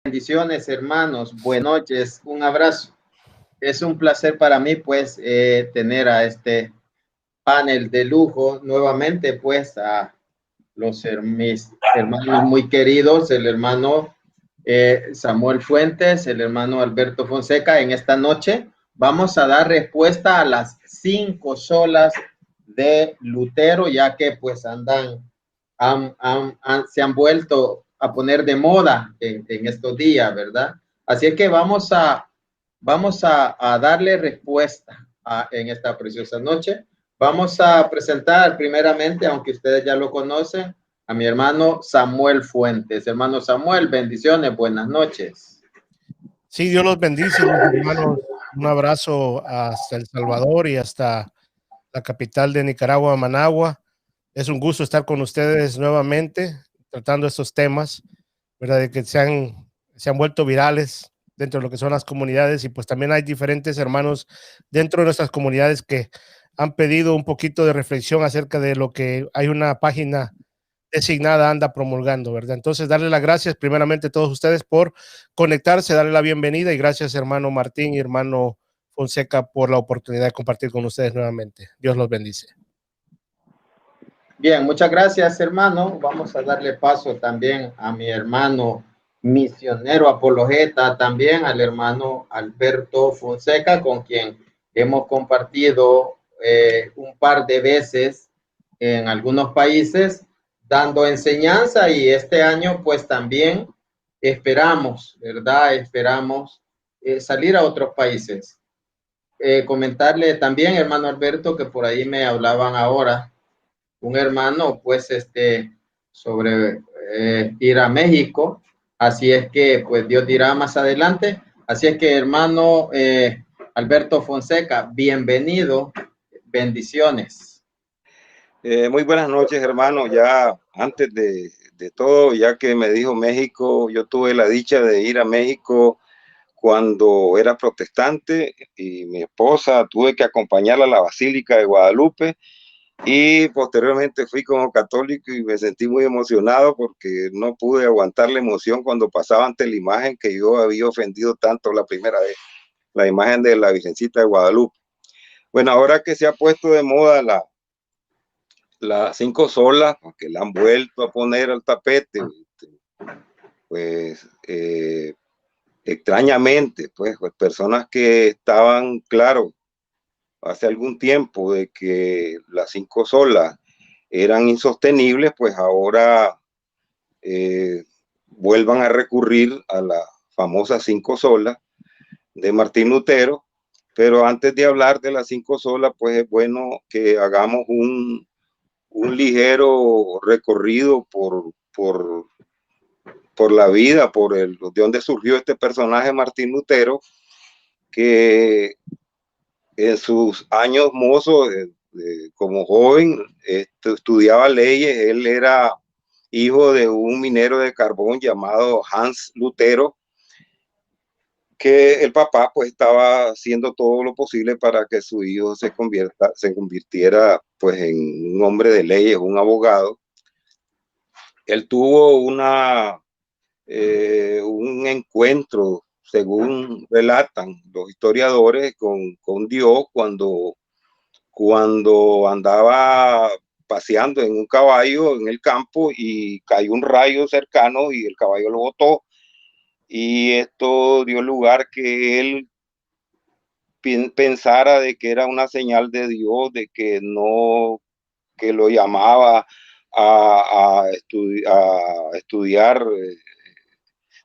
Bendiciones, hermanos. Buenas noches. Un abrazo. Es un placer para mí, pues, tener a este panel de lujo nuevamente, pues, a mis hermanos muy queridos, el hermano Samuel Fuentes, el hermano Alberto Fonseca. En esta noche vamos a dar respuesta a las 5 solas de Lutero, ya que, pues, se han vuelto a poner de moda en estos días, ¿verdad? Así es que vamos a darle respuesta en esta preciosa noche. Vamos a presentar primeramente, aunque ustedes ya lo conocen, a mi hermano Samuel Fuentes. Hermano Samuel, bendiciones, buenas noches. Sí, Dios los bendice, mis hermanos. Un abrazo hasta El Salvador y hasta la capital de Nicaragua, Managua. Es un gusto estar con ustedes nuevamente tratando estos temas, ¿verdad? De que se han vuelto virales dentro de lo que son las comunidades, y pues también hay diferentes hermanos dentro de nuestras comunidades que han pedido un poquito de reflexión acerca de lo que hay una página designada anda promulgando, ¿verdad? Entonces, darle las gracias primeramente a todos ustedes por conectarse, darle la bienvenida, y gracias, hermano Martín y hermano Fonseca, por la oportunidad de compartir con ustedes nuevamente. Dios los bendice. Bien, muchas gracias, hermano. Vamos a darle paso también a mi hermano misionero apologeta, también al hermano Alberto Fonseca, con quien hemos compartido un par de veces en algunos países dando enseñanza, y este año pues también esperamos, ¿verdad? Esperamos salir a otros países. Comentarle también, hermano Alberto, que por ahí me hablaban ahora un hermano, pues, sobre ir a México. Así es que, pues, Dios dirá más adelante. Así es que, hermano Alberto Fonseca, bienvenido. Bendiciones. Muy buenas noches, hermano. Ya antes de todo, ya que me dijo México, yo tuve la dicha de ir a México cuando era protestante, y mi esposa tuve que acompañarla a la Basílica de Guadalupe, y posteriormente fui como católico y me sentí muy emocionado porque no pude aguantar la emoción cuando pasaba ante la imagen que yo había ofendido tanto la primera vez, la imagen de la Virgencita de Guadalupe. Bueno, ahora que se ha puesto de moda las 5 solas, porque la han vuelto a poner al tapete, pues extrañamente, pues personas que estaban, claro, hace algún tiempo de que las 5 solas eran insostenibles, pues ahora vuelvan a recurrir a las famosas 5 solas de Martín Lutero. Pero antes de hablar de las 5 solas, pues es bueno que hagamos un ligero recorrido por la vida, de donde surgió este personaje Martín Lutero, que en sus años mozos, como joven, estudiaba leyes. Él era hijo de un minero de carbón llamado Hans Lutero, que el papá pues estaba haciendo todo lo posible para que su hijo se convirtiera pues en un hombre de leyes, un abogado. Él tuvo un encuentro, según relatan los historiadores, con Dios cuando andaba paseando en un caballo en el campo, y cayó un rayo cercano y el caballo lo botó, y esto dio lugar que él pensara de que era una señal de Dios, de que no, que lo llamaba a estudiar,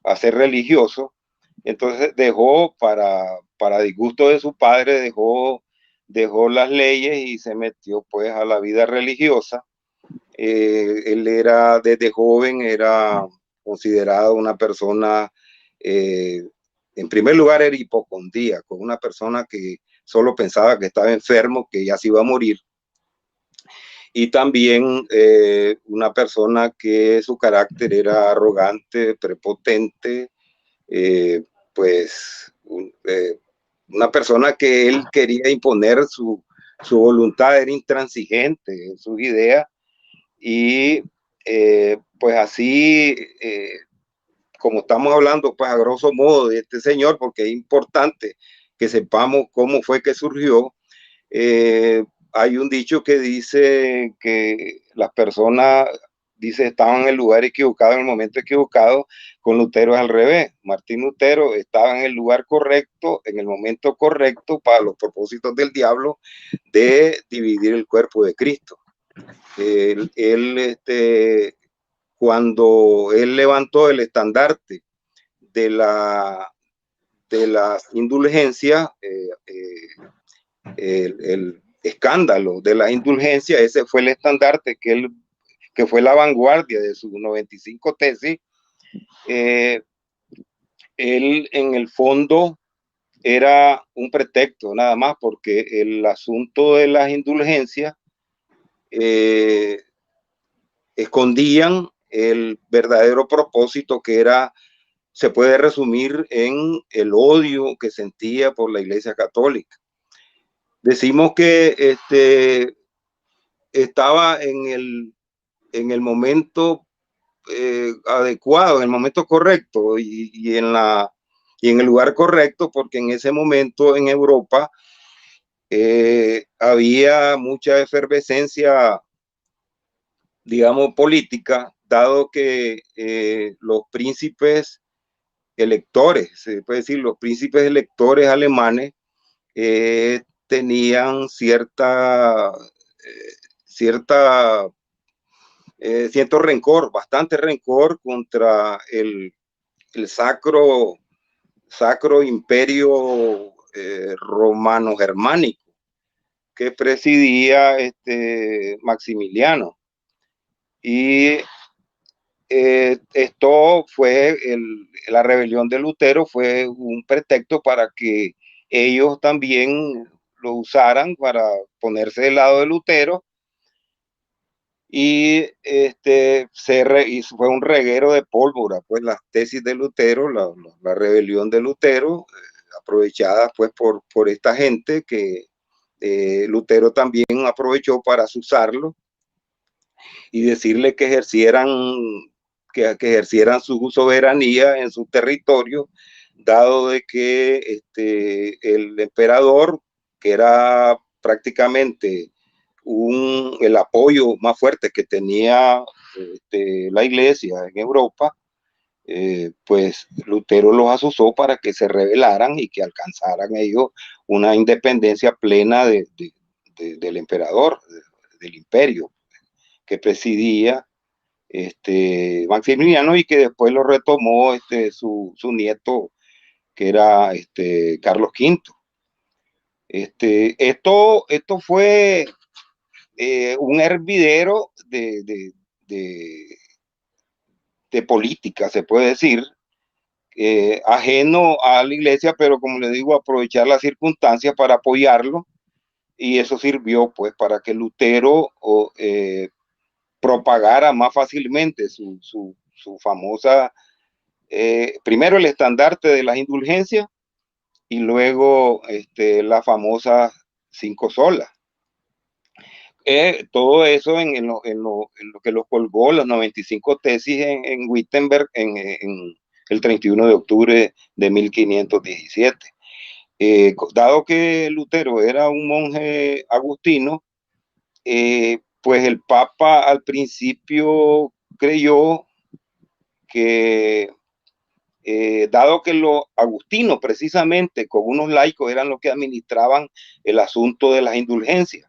a ser religioso. Entonces dejó, para disgusto de su padre, dejó las leyes y se metió pues a la vida religiosa. Él era, desde joven, era considerado una persona, en primer lugar era hipocondríaco, una persona que solo pensaba que estaba enfermo, que ya se iba a morir. Y también una persona que su carácter era arrogante, prepotente, pues una persona que él quería imponer su voluntad, era intransigente en sus ideas, y pues así como estamos hablando, pues a grosso modo de este señor, porque es importante que sepamos cómo fue que surgió. Hay un dicho que dice que las personas, dice, estaban en el lugar equivocado en el momento equivocado. Con Lutero es al revés. Martín Lutero estaba en el lugar correcto, en el momento correcto, para los propósitos del diablo de dividir el cuerpo de Cristo. Cuando él levantó el estandarte de las indulgencias, el escándalo de las indulgencias, ese fue el estandarte que fue la vanguardia de sus 95 tesis. Él en el fondo era un pretexto nada más, porque el asunto de las indulgencias escondían el verdadero propósito, que era, se puede resumir en el odio que sentía por la Iglesia Católica. Decimos que estaba en el momento adecuado, en el momento correcto y en el lugar correcto, porque en ese momento en Europa había mucha efervescencia, digamos, política, dado que los príncipes electores, se puede decir, los príncipes electores alemanes tenían cierto rencor, bastante rencor contra el sacro imperio romano-germánico que presidía Maximiliano. Y esto fue, la rebelión de Lutero fue un pretexto para que ellos también lo usaran para ponerse del lado de Lutero. Y fue un reguero de pólvora, pues las tesis de Lutero, la rebelión de Lutero, aprovechada pues por esta gente que Lutero también aprovechó para azuzarlo y decirle que ejercieran su soberanía en su territorio, dado de que el emperador, que era prácticamente el apoyo más fuerte que tenía la Iglesia en Europa, pues Lutero los azuzó para que se rebelaran y que alcanzaran ellos una independencia plena del emperador, del imperio que presidía Maximiliano, y que después lo retomó su nieto, que era Carlos V. Esto fue un hervidero de política, se puede decir, ajeno a la Iglesia, pero como le digo, aprovechar las circunstancias para apoyarlo, y eso sirvió pues para que Lutero propagara más fácilmente su famosa, primero el estandarte de las indulgencias y luego la famosa 5 solas. Todo eso en lo que lo colgó las 95 tesis en Wittenberg en el 31 de octubre de 1517. Dado que Lutero era un monje agustino, pues el Papa al principio creyó que, dado que los agustinos precisamente con unos laicos eran los que administraban el asunto de las indulgencias,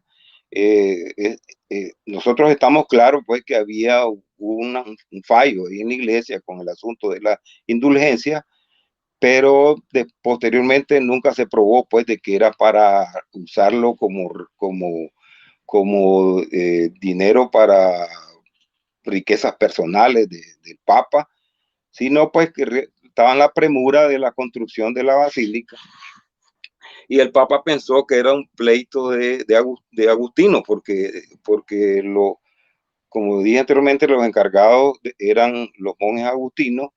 nosotros estamos claros pues que había un fallo ahí en la Iglesia con el asunto de la indulgencia, pero posteriormente nunca se probó pues de que era para usarlo como dinero para riquezas personales del Papa, sino pues que estaba en la premura de la construcción de la basílica. Y el Papa pensó que era un pleito de Agustino, porque como dije anteriormente, los encargados eran los monjes agustinos.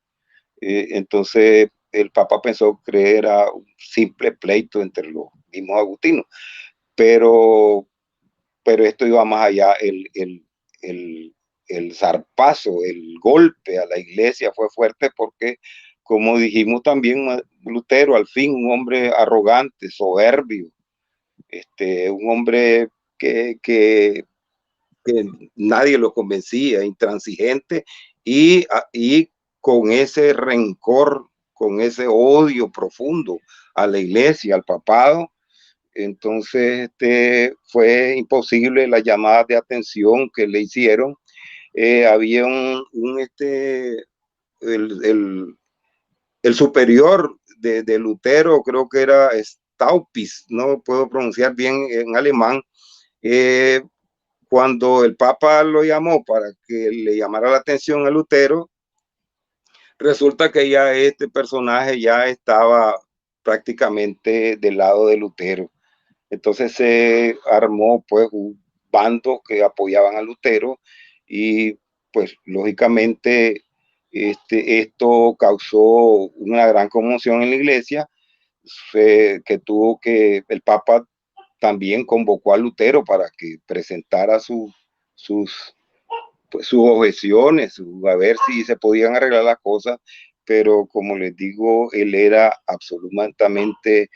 Entonces el Papa pensó que era un simple pleito entre los mismos agustinos, pero esto iba más allá. el zarpazo, el golpe a la iglesia fue fuerte porque, como dijimos también, Lutero, al fin, un hombre arrogante, soberbio, un hombre que nadie lo convencía, intransigente y con ese rencor, con ese odio profundo a la iglesia, al papado. Entonces fue imposible las llamadas de atención que le hicieron. Había el superior de Lutero, creo que era Staupitz, no puedo pronunciar bien en alemán. Cuando el Papa lo llamó para que le llamara la atención a Lutero, resulta que ya este personaje ya estaba prácticamente del lado de Lutero. Entonces se armó pues un bando que apoyaban a Lutero y pues lógicamente esto causó una gran conmoción en la iglesia, el Papa también convocó a Lutero para que presentara sus objeciones, a ver si se podían arreglar las cosas, pero como les digo, él era absolutamente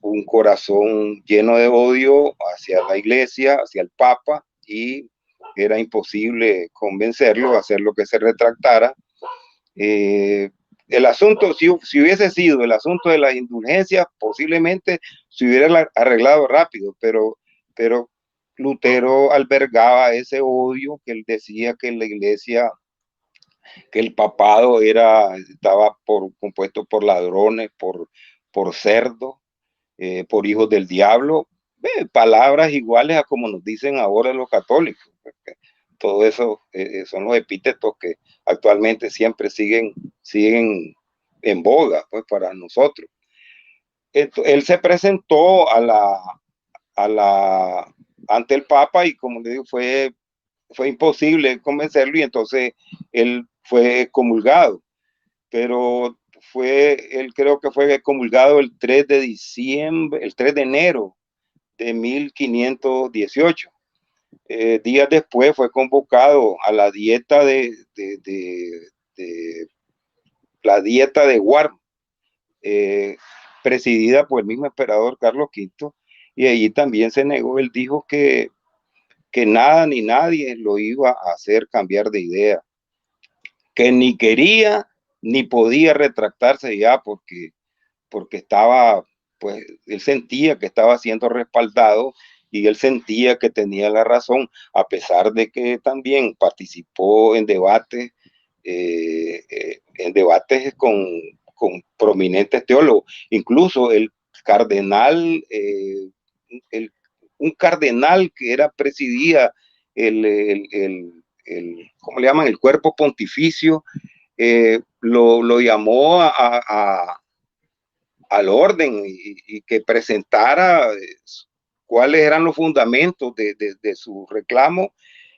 un corazón lleno de odio hacia la iglesia, hacia el Papa, y era imposible convencerlo, hacerlo que se retractara. El asunto, si hubiese sido el asunto de las indulgencias, posiblemente se hubiera arreglado rápido, pero Lutero albergaba ese odio, que él decía que la iglesia, que el papado estaba compuesto por ladrones, por cerdos, por hijos del diablo, palabras iguales a como nos dicen ahora los católicos. Todo eso son los epítetos que actualmente siempre siguen en boga, pues, para nosotros. Él se presentó ante el Papa y, como le digo, fue imposible convencerlo, y entonces él fue comulgado, pero él creo que fue comulgado el 3 de enero de 1518. Días después fue convocado a la dieta la dieta de Worms, presidida por el mismo emperador Carlos V, y allí también se negó. Él dijo que nada ni nadie lo iba a hacer cambiar de idea, que ni quería ni podía retractarse ya porque estaba, pues él sentía que estaba siendo respaldado y él sentía que tenía la razón, a pesar de que también participó en debates con prominentes teólogos. Incluso el cardenal, un cardenal que presidía ¿cómo le llaman? El cuerpo pontificio, lo llamó al orden y que presentara cuáles eran los fundamentos de su reclamo,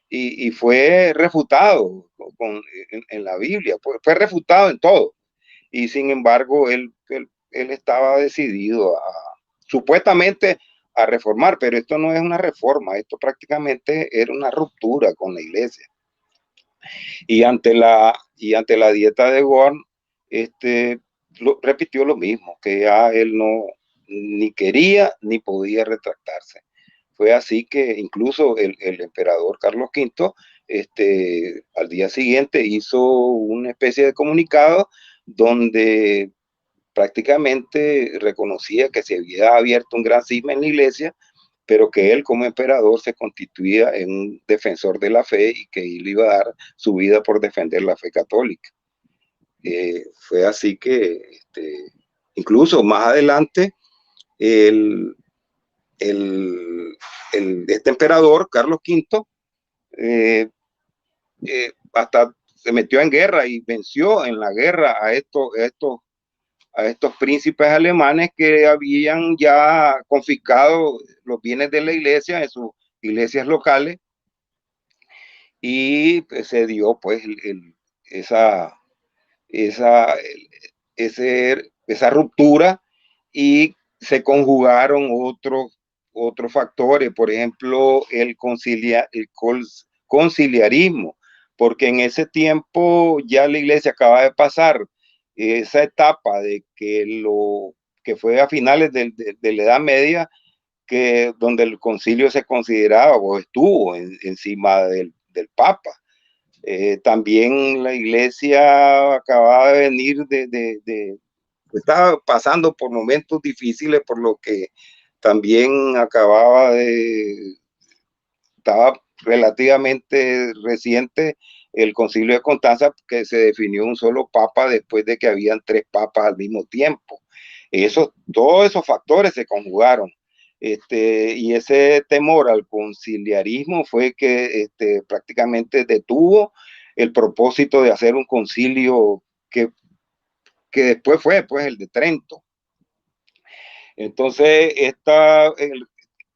y fue refutado en la Biblia, fue refutado en todo, y sin embargo él estaba decidido supuestamente a reformar, pero esto no es una reforma, esto prácticamente era una ruptura con la iglesia. Y ante la dieta de Worms, repitió lo mismo, que ya él no ni quería ni podía retractarse. Fue así que incluso el emperador Carlos V, al día siguiente hizo una especie de comunicado donde prácticamente reconocía que se había abierto un gran cisma en la iglesia, pero que él como emperador se constituía en un defensor de la fe y que él iba a dar su vida por defender la fe católica. Fue así que incluso más adelante este emperador, Carlos V, hasta se metió en guerra y venció en la guerra a estos príncipes alemanes que habían ya confiscado los bienes de la iglesia en sus iglesias locales, y se dio pues esa ruptura, y se conjugaron otros factores, por ejemplo, el conciliarismo. porque en ese tiempo ya la iglesia acaba de pasar esa etapa de que lo que fue a finales de la Edad Media, que donde el concilio se consideraba o estuvo encima del Papa. También la iglesia acababa de venir estaba pasando por momentos difíciles, por lo que también estaba relativamente reciente el concilio de Constanza, que se definió un solo papa después de que habían 3 papas al mismo tiempo. Todos esos factores se conjugaron. Y ese temor al conciliarismo fue que prácticamente detuvo el propósito de hacer un concilio que después fue pues, el de Trento. Entonces,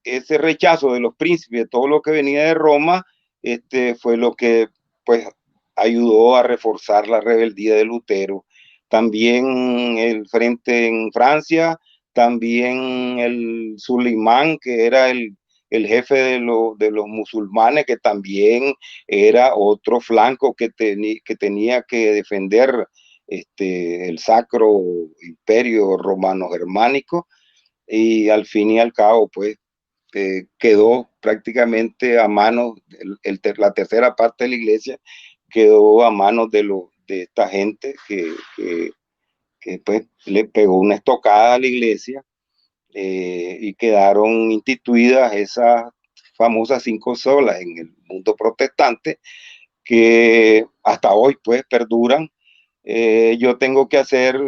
ese rechazo de los príncipes, de todo lo que venía de Roma, fue lo que pues ayudó a reforzar la rebeldía de Lutero. También el frente en Francia, también el Sulimán, que era el jefe de los musulmanes, que también era otro flanco que tenía que defender el sacro imperio romano-germánico, y al fin y al cabo, pues, quedó prácticamente a manos, la tercera parte de la iglesia quedó a manos de esta gente que pues le pegó una estocada a la iglesia, y quedaron instituidas esas famosas 5 solas en el mundo protestante, que hasta hoy pues perduran. Yo tengo que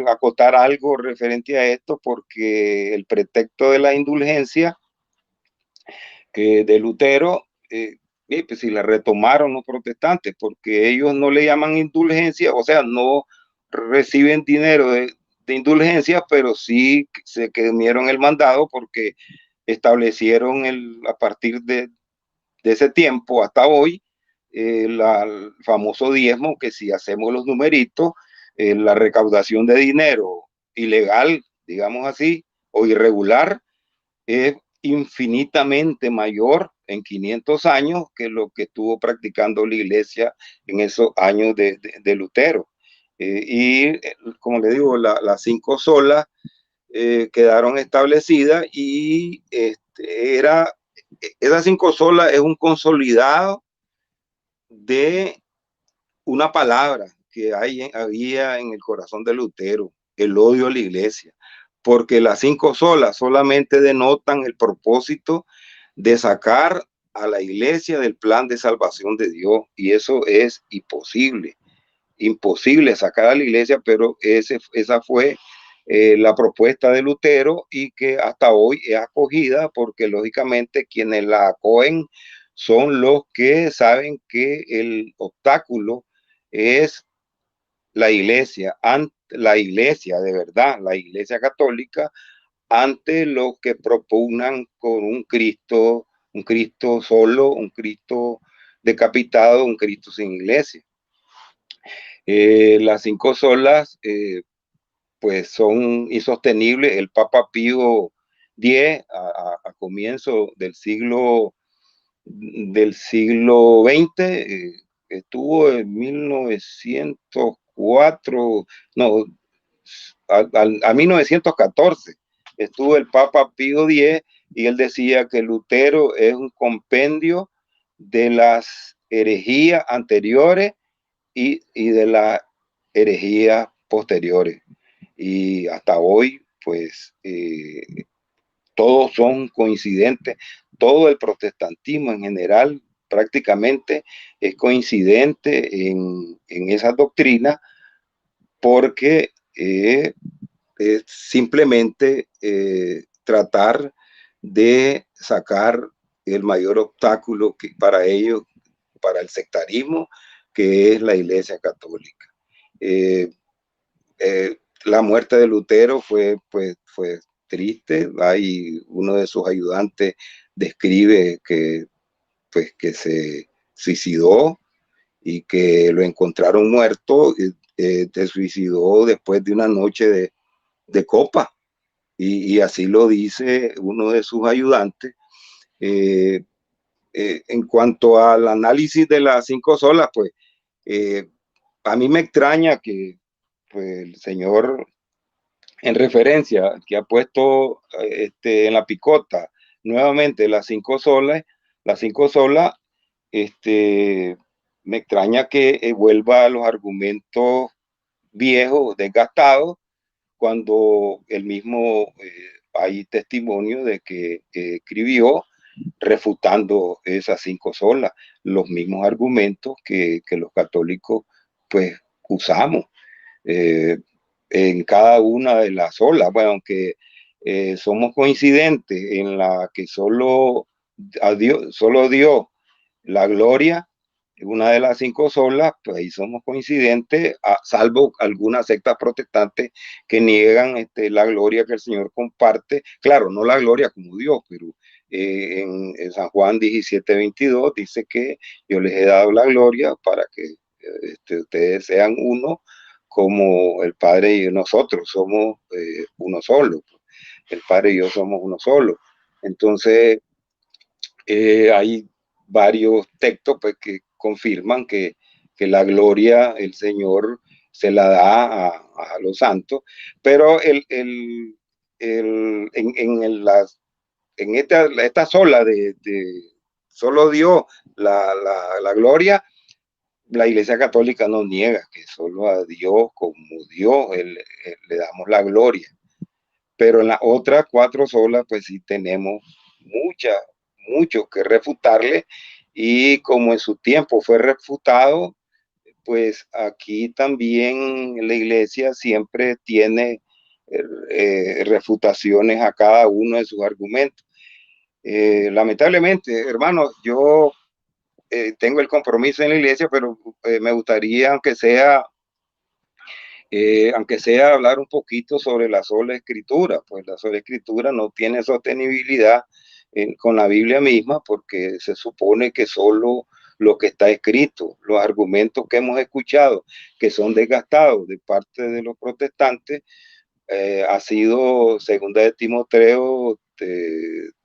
acotar algo referente a esto, porque el pretexto de la indulgencia de Lutero, pues si la retomaron los protestantes, porque ellos no le llaman indulgencia, o sea, no reciben dinero de indulgencia, pero sí se comieron el mandado, porque establecieron a partir de ese tiempo hasta hoy el famoso diezmo, que si hacemos los numeritos, la recaudación de dinero ilegal, digamos así, o irregular, es infinitamente mayor en 500 años que lo que estuvo practicando la iglesia en esos años de Lutero. Y como le digo, las 5 solas quedaron establecidas, y esas 5 solas es un consolidado de una palabra que había en el corazón de Lutero: el odio a la iglesia, porque las 5 solas solamente denotan el propósito de sacar a la iglesia del plan de salvación de Dios, y eso es imposible sacar a la iglesia, pero esa fue la propuesta de Lutero, y que hasta hoy es acogida, porque lógicamente quienes la acogen son los que saben que el obstáculo es la iglesia de verdad, la iglesia católica, ante los que propugnan con un Cristo solo, un Cristo decapitado, un Cristo sin iglesia. Las 5 solas pues son insostenibles. El Papa Pío X, a comienzo del siglo XX, estuvo en 1904, no, a 1914, estuvo el Papa Pío X, y él decía que Lutero es un compendio de las herejías anteriores y de las herejías posteriores. Y hasta hoy, pues, todos son coincidentes. Todo el protestantismo en general prácticamente es coincidente en esas doctrinas, porque es simplemente tratar de sacar el mayor obstáculo para ellos, para el sectarismo, que es la Iglesia Católica. La muerte de Lutero fue triste. Hay uno de sus ayudantes describe que se suicidó, y que lo encontraron muerto. Se suicidó después de una noche de copa, y así lo dice uno de sus ayudantes. En cuanto al análisis de las 5 solas, pues A mí me extraña que pues, el señor, en referencia, que ha puesto en la picota nuevamente las cinco solas, me extraña que vuelva a los argumentos viejos, desgastados, cuando él mismo hay testimonio de que escribió refutando esas cinco solas, los mismos argumentos que los católicos pues usamos en cada una de las solas. Bueno, aunque somos coincidentes en la que solo Dios la gloria, una de las cinco solas, pues ahí somos coincidentes, salvo algunas sectas protestantes que niegan la gloria que el Señor comparte. Claro, no la gloria como Dios, pero en San Juan 17:22 dice que yo les he dado la gloria para que ustedes sean uno como el Padre y nosotros somos uno solo. El Padre y yo somos uno solo. Entonces, hay varios textos pues, que confirman que la gloria el Señor se la da a los santos, pero en esta sola de solo Dios la gloria, la Iglesia Católica no niega que solo a Dios como Dios le damos la gloria. Pero en las otras cuatro solas, pues sí tenemos mucho que refutarle, y como en su tiempo fue refutado, pues aquí también la iglesia siempre tiene refutaciones a cada uno de sus argumentos. Lamentablemente, hermanos, yo tengo el compromiso en la iglesia, pero me gustaría, aunque sea hablar un poquito sobre la sola escritura, pues la sola escritura no tiene sostenibilidad con la Biblia misma, porque se supone que solo lo que está escrito, los argumentos que hemos escuchado, que son desgastados de parte de los protestantes, ha sido segunda de Timoteo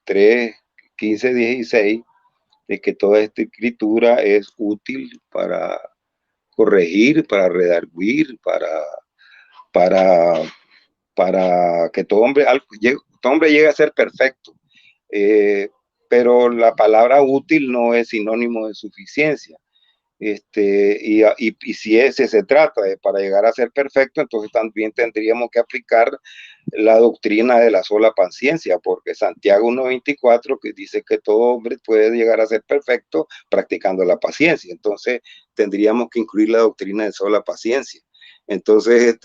3, 15, 16, de que toda esta escritura es útil para corregir, para redarguir, para, para que todo hombre llegue a ser perfecto. Pero la palabra útil no es sinónimo de suficiencia. Y si ese se trata de para llegar a ser perfecto, entonces también tendríamos que aplicar la doctrina de la sola paciencia, porque Santiago 1:24 que dice que todo hombre puede llegar a ser perfecto practicando la paciencia. Entonces tendríamos que incluir la doctrina de sola paciencia. Entonces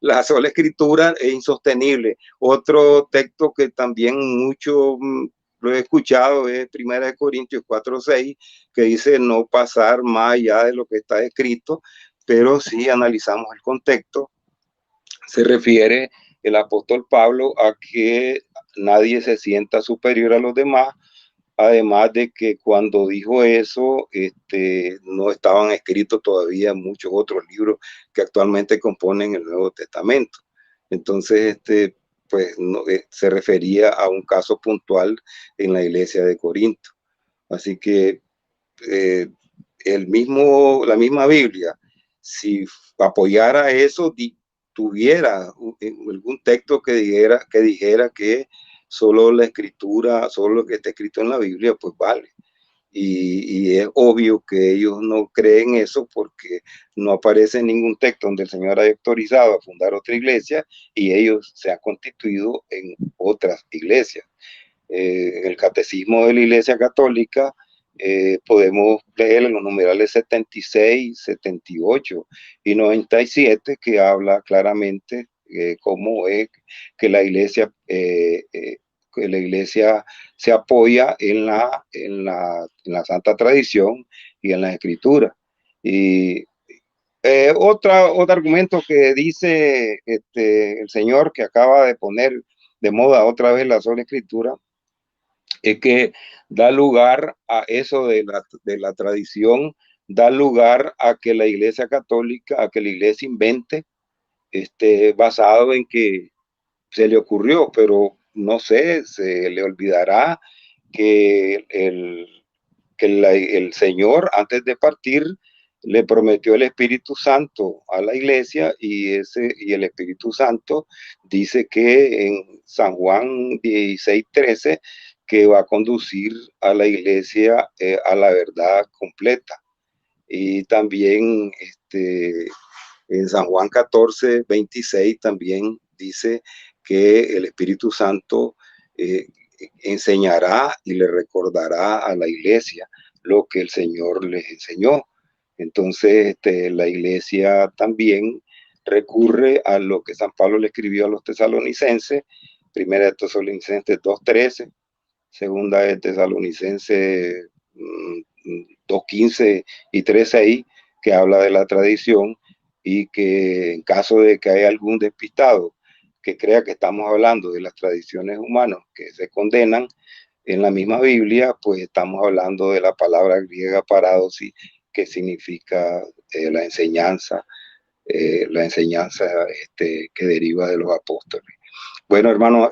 la sola escritura es insostenible. Otro texto que también mucho lo he escuchado es 1 Corintios 4:6, que dice no pasar más allá de lo que está escrito, pero si analizamos el contexto, se refiere el apóstol Pablo a que nadie se sienta superior a los demás, además de que cuando dijo eso, no estaban escritos todavía muchos otros libros que actualmente componen el Nuevo Testamento. Entonces, pues no, se refería a un caso puntual en la iglesia de Corinto. Así que la misma Biblia, si apoyara eso, tuviera algún texto que dijera que solo la escritura, solo lo que está escrito en la Biblia, pues vale. Y es obvio que ellos no creen eso, porque no aparece ningún texto donde el Señor haya autorizado a fundar otra iglesia y ellos se han constituido en otras iglesias. El catecismo de la Iglesia Católica podemos leer en los numerales 76, 78 y 97, que habla claramente cómo es que la iglesia se apoya en la santa tradición y en la escritura. Y otro argumento que dice el señor, que acaba de poner de moda otra vez la sola escritura, es que da lugar a eso de la tradición, da lugar a que la iglesia católica, a que la iglesia invente, basado en que se le ocurrió, pero no sé, se le olvidará que el Señor, antes de partir, le prometió el Espíritu Santo a la iglesia, y el Espíritu Santo dice que en San Juan 16:13 que va a conducir a la iglesia a la verdad completa. Y también en San Juan 14:26 también dice que el Espíritu Santo enseñará y le recordará a la iglesia lo que el Señor les enseñó. Entonces, la iglesia también recurre a lo que San Pablo le escribió a los tesalonicenses, primera de Tesalonicenses 2:13, segunda de Tesalonicenses 2:15 y 3:6, que habla de la tradición, y que en caso de que haya algún despistado que crea que estamos hablando de las tradiciones humanas que se condenan en la misma Biblia, pues estamos hablando de la palabra griega paradosis, que significa la enseñanza que deriva de los apóstoles. Bueno, hermano,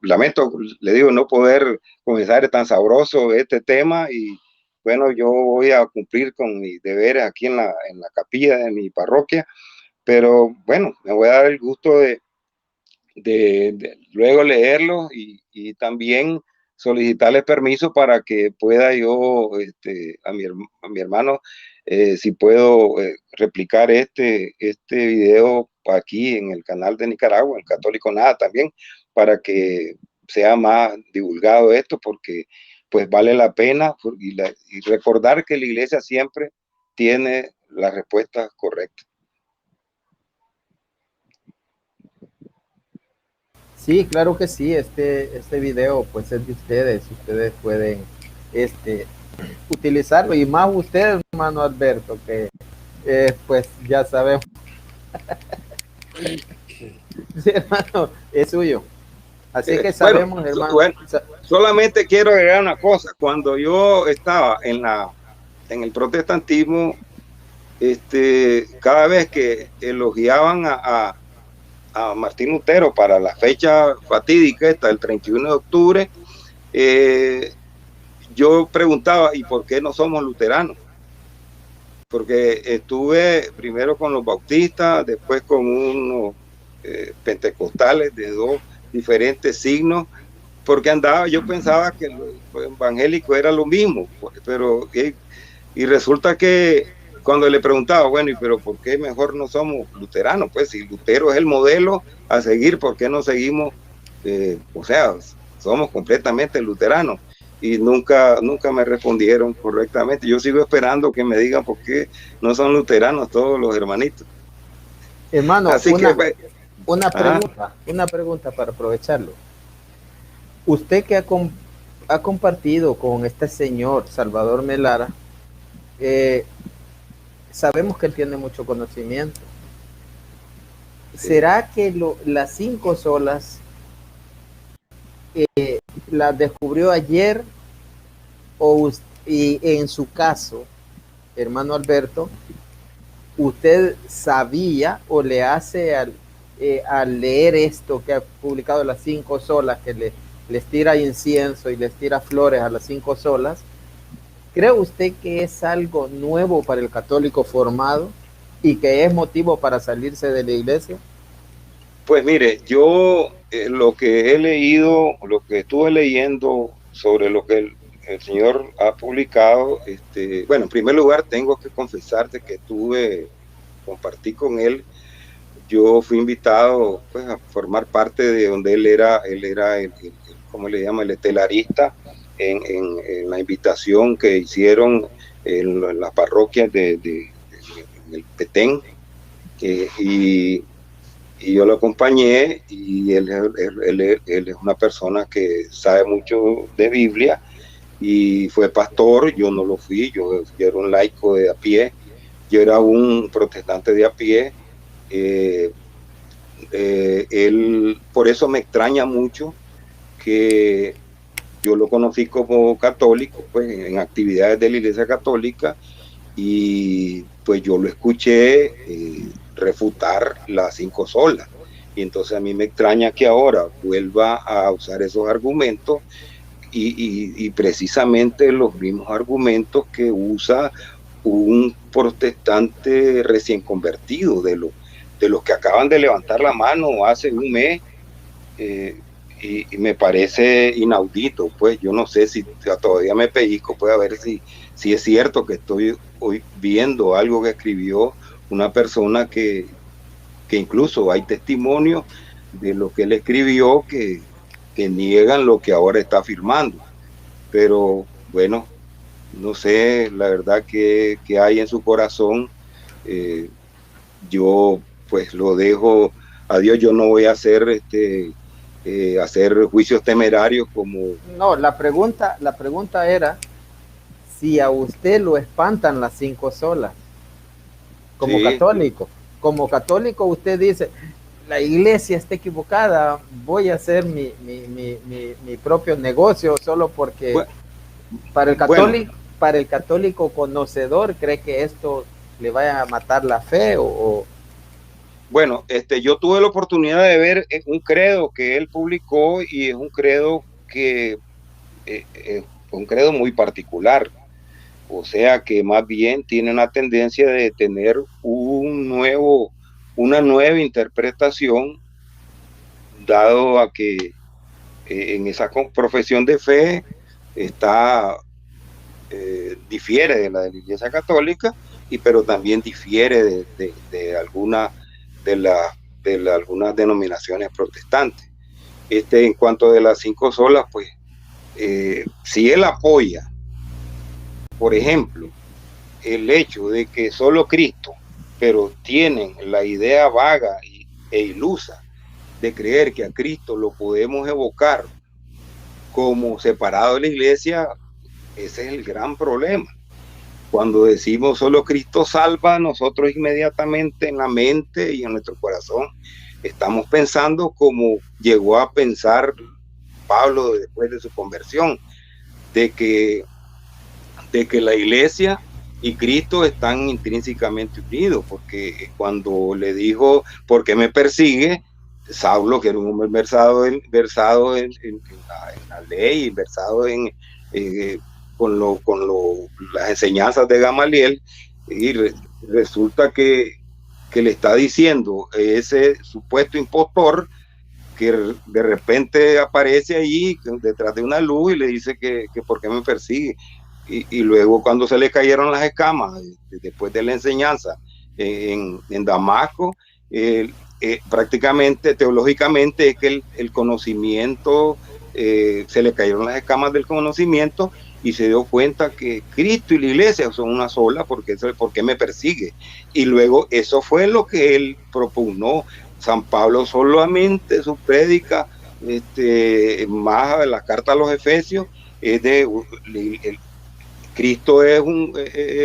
lamento, le digo, no poder comenzar tan sabroso este tema, y bueno, yo voy a cumplir con mis deberes aquí en la capilla de mi parroquia, pero bueno, me voy a dar el gusto de luego leerlo, y también solicitarle permiso para que pueda yo, a mi hermano, si puedo replicar este video aquí en el canal de Nicaragua, el Católico Nada, también, para que sea más divulgado esto, porque pues vale la pena, y recordar que la iglesia siempre tiene las respuestas correctas. Sí, claro que sí. Este video pues es de ustedes. Ustedes pueden utilizarlo, y más usted, hermano Alberto, que pues ya sabemos. Sí, hermano, es suyo. Así que sabemos, bueno, hermano. Bueno, solamente quiero agregar una cosa. Cuando yo estaba en el protestantismo, cada vez que elogiaban a Martín Lutero para la fecha fatídica, el 31 de octubre, yo preguntaba, ¿y por qué no somos luteranos? Porque estuve primero con los bautistas, después con unos pentecostales de dos diferentes signos, porque yo pensaba que lo evangélico era lo mismo, pero y resulta que cuando le preguntaba, bueno, pero ¿por qué mejor no somos luteranos? Pues si Lutero es el modelo a seguir, ¿por qué no seguimos? O sea, somos completamente luteranos. Y nunca me respondieron correctamente. Yo sigo esperando que me digan por qué no son luteranos todos los hermanitos. Hermano, una pregunta para aprovecharlo. Usted que ha compartido con este señor Salvador Melara, sabemos que él tiene mucho conocimiento. ¿Será que las 5 solas las descubrió ayer, y en su caso, hermano Alberto, usted sabía o le hace al leer esto que ha publicado las 5 solas, que les tira incienso y les tira flores a las 5 solas? ¿Cree usted que es algo nuevo para el católico formado y que es motivo para salirse de la iglesia? Pues mire, yo lo que he leído, lo que estuve leyendo sobre lo que el señor ha publicado, bueno, en primer lugar tengo que confesarte que compartí con él. Yo fui invitado pues a formar parte de donde él era ¿cómo le llama? El estelarista en la invitación que hicieron en las parroquias del Petén, y yo lo acompañé, y él es una persona que sabe mucho de Biblia, y fue pastor. Yo no lo fui, yo era un laico de a pie, yo era un protestante de a pie. Él, por eso me extraña mucho que yo lo conocí como católico, pues en actividades de la Iglesia Católica, y pues yo lo escuché refutar las 5 solas, y entonces a mí me extraña que ahora vuelva a usar esos argumentos, y precisamente los mismos argumentos que usa un protestante recién convertido, de los que acaban de levantar la mano hace un mes, y me parece inaudito. Pues yo no sé si todavía me pellizco, pues a ver si es cierto que estoy hoy viendo algo que escribió una persona que incluso hay testimonios de lo que él escribió que niegan lo que ahora está afirmando. Pero bueno, no sé la verdad que hay en su corazón. Yo pues lo dejo a Dios. Yo no voy a hacer hacer juicios temerarios como... No, la pregunta era si a usted lo espantan las 5 solas, como Sí. católico. Como católico usted dice, la iglesia está equivocada, voy a hacer mi propio negocio solo porque... Bueno, para el católico conocedor, ¿cree que esto le vaya a matar la fe o...? Bueno, yo tuve la oportunidad de ver un credo que él publicó, y es un credo que es un credo muy particular. O sea que más bien tiene una tendencia de tener una nueva interpretación, dado a que en esa profesión de fe difiere de la Iglesia Católica, pero también difiere de algunas denominaciones protestantes. En cuanto de las 5 solas, pues si él apoya, por ejemplo, el hecho de que solo Cristo, pero tienen la idea vaga e ilusa de creer que a Cristo lo podemos evocar como separado de la iglesia, ese es el gran problema. Cuando decimos solo Cristo salva, nosotros inmediatamente en la mente y en nuestro corazón estamos pensando como llegó a pensar Pablo después de su conversión, de que la iglesia y Cristo están intrínsecamente unidos, porque cuando le dijo, ¿por qué me persigue? Saulo, que era un hombre versado en la ley, versado con las enseñanzas de Gamaliel, y resulta que le está diciendo ese supuesto impostor, que de repente aparece ahí detrás de una luz y le dice que ¿por qué me persigue? Y luego cuando se le cayeron las escamas después de la enseñanza en Damasco, prácticamente teológicamente es que el conocimiento, se le cayeron las escamas del conocimiento, y se dio cuenta que Cristo y la iglesia son una sola, porque ¿por qué me persigue? Y luego eso fue lo que él propugnó. San Pablo solamente su prédica, más la carta a los Efesios, es Cristo es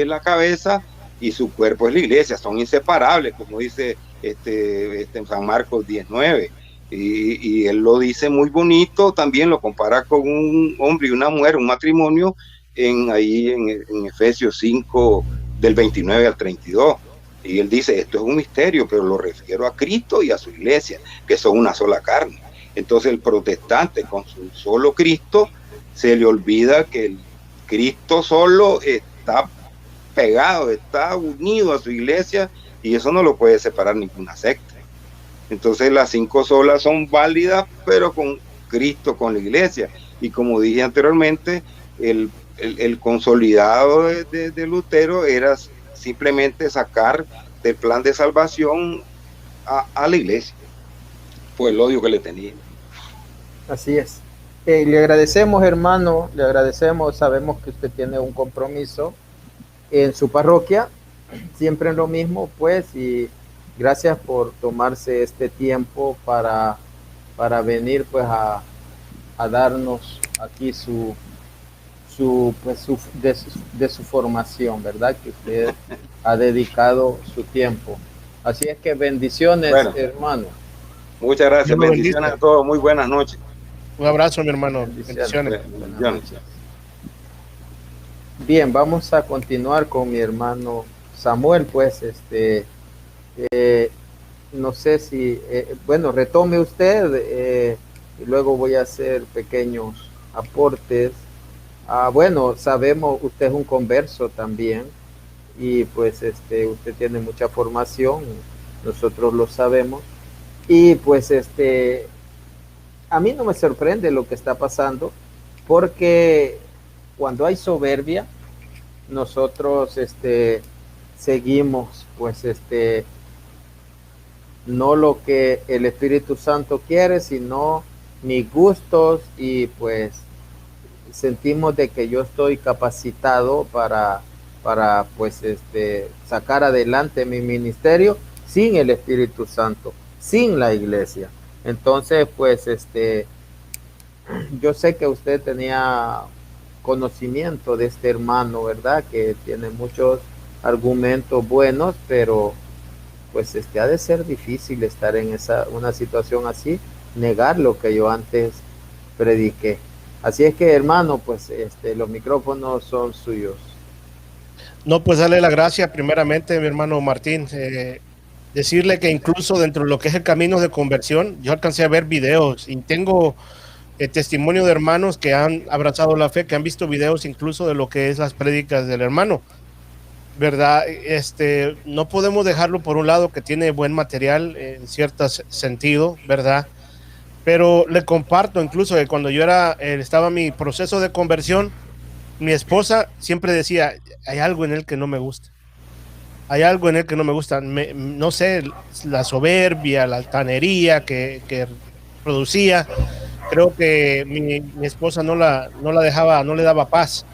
la cabeza y su cuerpo es la iglesia, son inseparables, como dice en San Marcos 19. Y él lo dice muy bonito, también lo compara con un hombre y una mujer, un matrimonio, en Efesios 5, del 29 al 32. Y él dice, esto es un misterio, pero lo refiero a Cristo y a su iglesia, que son una sola carne. Entonces el protestante, con su solo Cristo, se le olvida que el Cristo solo está pegado, está unido a su iglesia, y eso no lo puede separar ninguna secta. Entonces las 5 solas son válidas, pero con Cristo, con la iglesia. Y como dije anteriormente, el consolidado de Lutero era simplemente sacar del plan de salvación a la iglesia, por el odio que le tenía. Así es. Le agradecemos, hermano, le agradecemos. Sabemos que usted tiene un compromiso en su parroquia, siempre en lo mismo, pues, y gracias por tomarse este tiempo para venir, pues, a darnos aquí de su formación, ¿verdad? Que usted ha dedicado su tiempo. Así es que bendiciones, bueno, hermano. Muchas gracias, bendiciones a todos, muy buenas noches. Un abrazo, mi hermano. Bendiciones. Bien, vamos a continuar con mi hermano Samuel, pues, no sé si, bueno, retome usted, y luego voy a hacer pequeños aportes. Bueno, sabemos, usted es un converso también, y pues usted tiene mucha formación, nosotros lo sabemos, y pues a mí no me sorprende lo que está pasando, porque cuando hay soberbia, nosotros seguimos pues no lo que el Espíritu Santo quiere, sino mis gustos, y pues sentimos de que yo estoy capacitado para pues sacar adelante mi ministerio sin el Espíritu Santo, sin la iglesia. Entonces, pues yo sé que usted tenía conocimiento de este hermano, ¿verdad? Que tiene muchos argumentos buenos, pero pues ha de ser difícil estar en una situación así, negar lo que yo antes prediqué. Así es que, hermano, pues los micrófonos son suyos. No, pues darle la gracia primeramente, mi hermano Martín. Decirle que incluso dentro de lo que es el camino de conversión, yo alcancé a ver videos y tengo testimonio de hermanos que han abrazado la fe, que han visto videos incluso de lo que es las prédicas del hermano, ¿verdad? No podemos dejarlo por un lado, que tiene buen material en cierto sentido, ¿verdad? Pero le comparto incluso que cuando yo estaba en mi proceso de conversión, mi esposa siempre decía, hay algo en él que no me gusta. Hay algo en él que no me gusta. No sé, la soberbia, la altanería que producía. Creo que mi esposa no la dejaba, no le daba paz.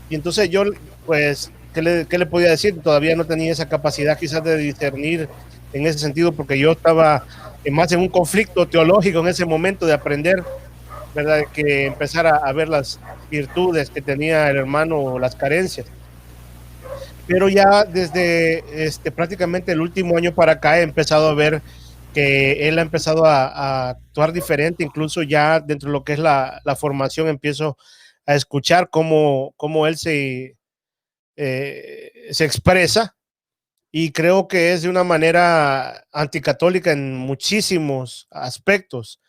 Y entonces yo, pues, ¿qué le podía decir? Todavía no tenía esa capacidad quizás de discernir en ese sentido, porque yo estaba más en un conflicto teológico en ese momento de aprender, ¿verdad? Que empezar a ver las virtudes que tenía el hermano o las carencias. Pero ya desde prácticamente el último año para acá he empezado a ver que él ha empezado a actuar diferente, incluso ya dentro de lo que es la formación empiezo a escuchar cómo él se expresa, y creo que es de una manera anticatólica en muchísimos aspectos,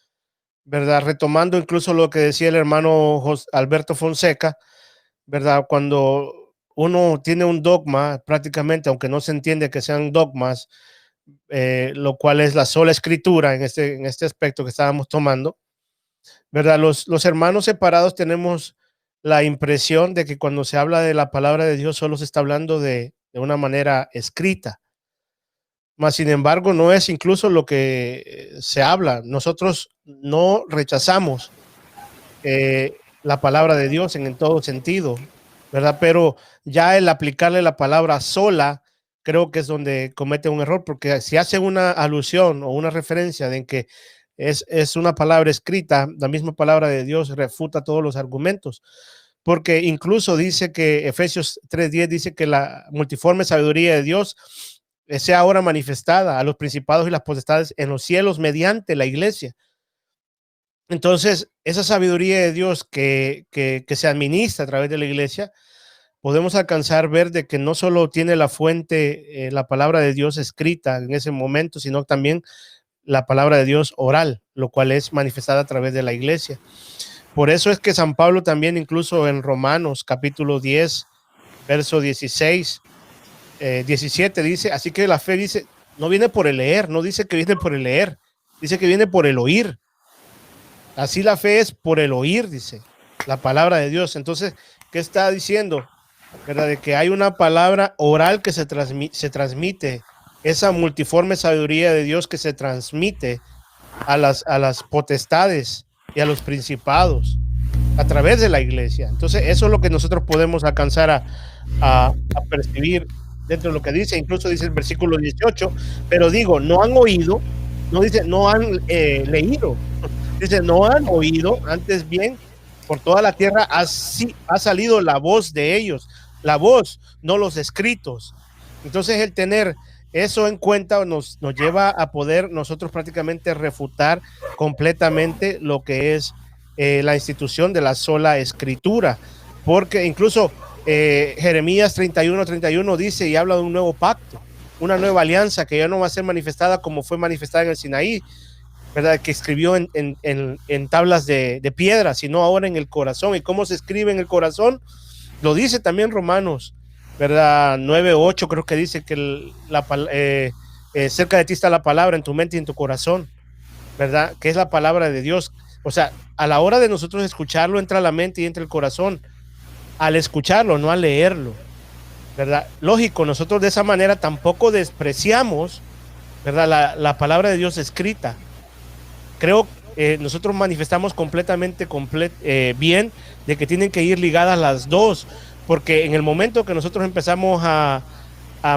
¿verdad? Retomando incluso lo que decía el hermano Alberto Fonseca, ¿verdad? Cuando uno tiene un dogma, prácticamente, aunque no se entiende que sean dogmas, lo cual es la sola escritura en este aspecto que estábamos tomando, ¿verdad? Los hermanos separados tenemos la impresión de que cuando se habla de la palabra de Dios solo se está hablando de una manera escrita, mas sin embargo no es incluso lo que se habla. Nosotros no rechazamos la palabra de Dios en todo sentido, ¿verdad? Pero ya el aplicarle la palabra sola, creo que es donde comete un error, porque si hace una alusión o una referencia de que es una palabra escrita, la misma palabra de Dios refuta todos los argumentos, porque incluso dice que Efesios 3:10 dice que la multiforme sabiduría de Dios sea ahora manifestada a los principados y las potestades en los cielos mediante la iglesia. Entonces, esa sabiduría de Dios que se administra a través de la iglesia, podemos alcanzar ver de que no solo tiene la fuente, la palabra de Dios escrita en ese momento, sino también la palabra de Dios oral, lo cual es manifestada a través de la iglesia. Por eso es que San Pablo también, incluso en Romanos capítulo 10, verso 16, 17, dice, así que la fe dice, no viene por el leer, no dice que viene por el leer, dice que viene por el oír. Así la fe es por el oír, dice la palabra de Dios. Entonces, ¿qué está diciendo? ¿Verdad? De que hay una palabra oral que se transmite, esa multiforme sabiduría de Dios que se transmite a las potestades y a los principados a través de la iglesia. Entonces, eso es lo que nosotros podemos alcanzar a percibir dentro de lo que dice. Incluso dice el versículo 18, pero digo, no han oído, no dice, no han leído. Dice, no han oído, antes bien, por toda la tierra ha salido la voz de ellos, la voz, no los escritos. Entonces, el tener eso en cuenta nos lleva a poder nosotros prácticamente refutar completamente lo que es la institución de la sola escritura, porque incluso Jeremías 31 dice y habla de un nuevo pacto, una nueva alianza que ya no va a ser manifestada como fue manifestada en el Sinaí, ¿verdad? Que escribió en tablas de piedra, sino ahora en el corazón. ¿Y cómo se escribe en el corazón? Lo dice también Romanos ¿verdad? 9:8 creo que dice que cerca de ti está la palabra en tu mente y en tu corazón, ¿verdad? Que es la palabra de Dios. O sea, a la hora de nosotros escucharlo, entra a la mente y entra el corazón. Al escucharlo, no al leerlo, ¿verdad? Lógico, nosotros de esa manera tampoco despreciamos, ¿verdad? La palabra de Dios escrita. Creo nosotros manifestamos completamente bien de que tienen que ir ligadas las dos, porque en el momento que nosotros empezamos a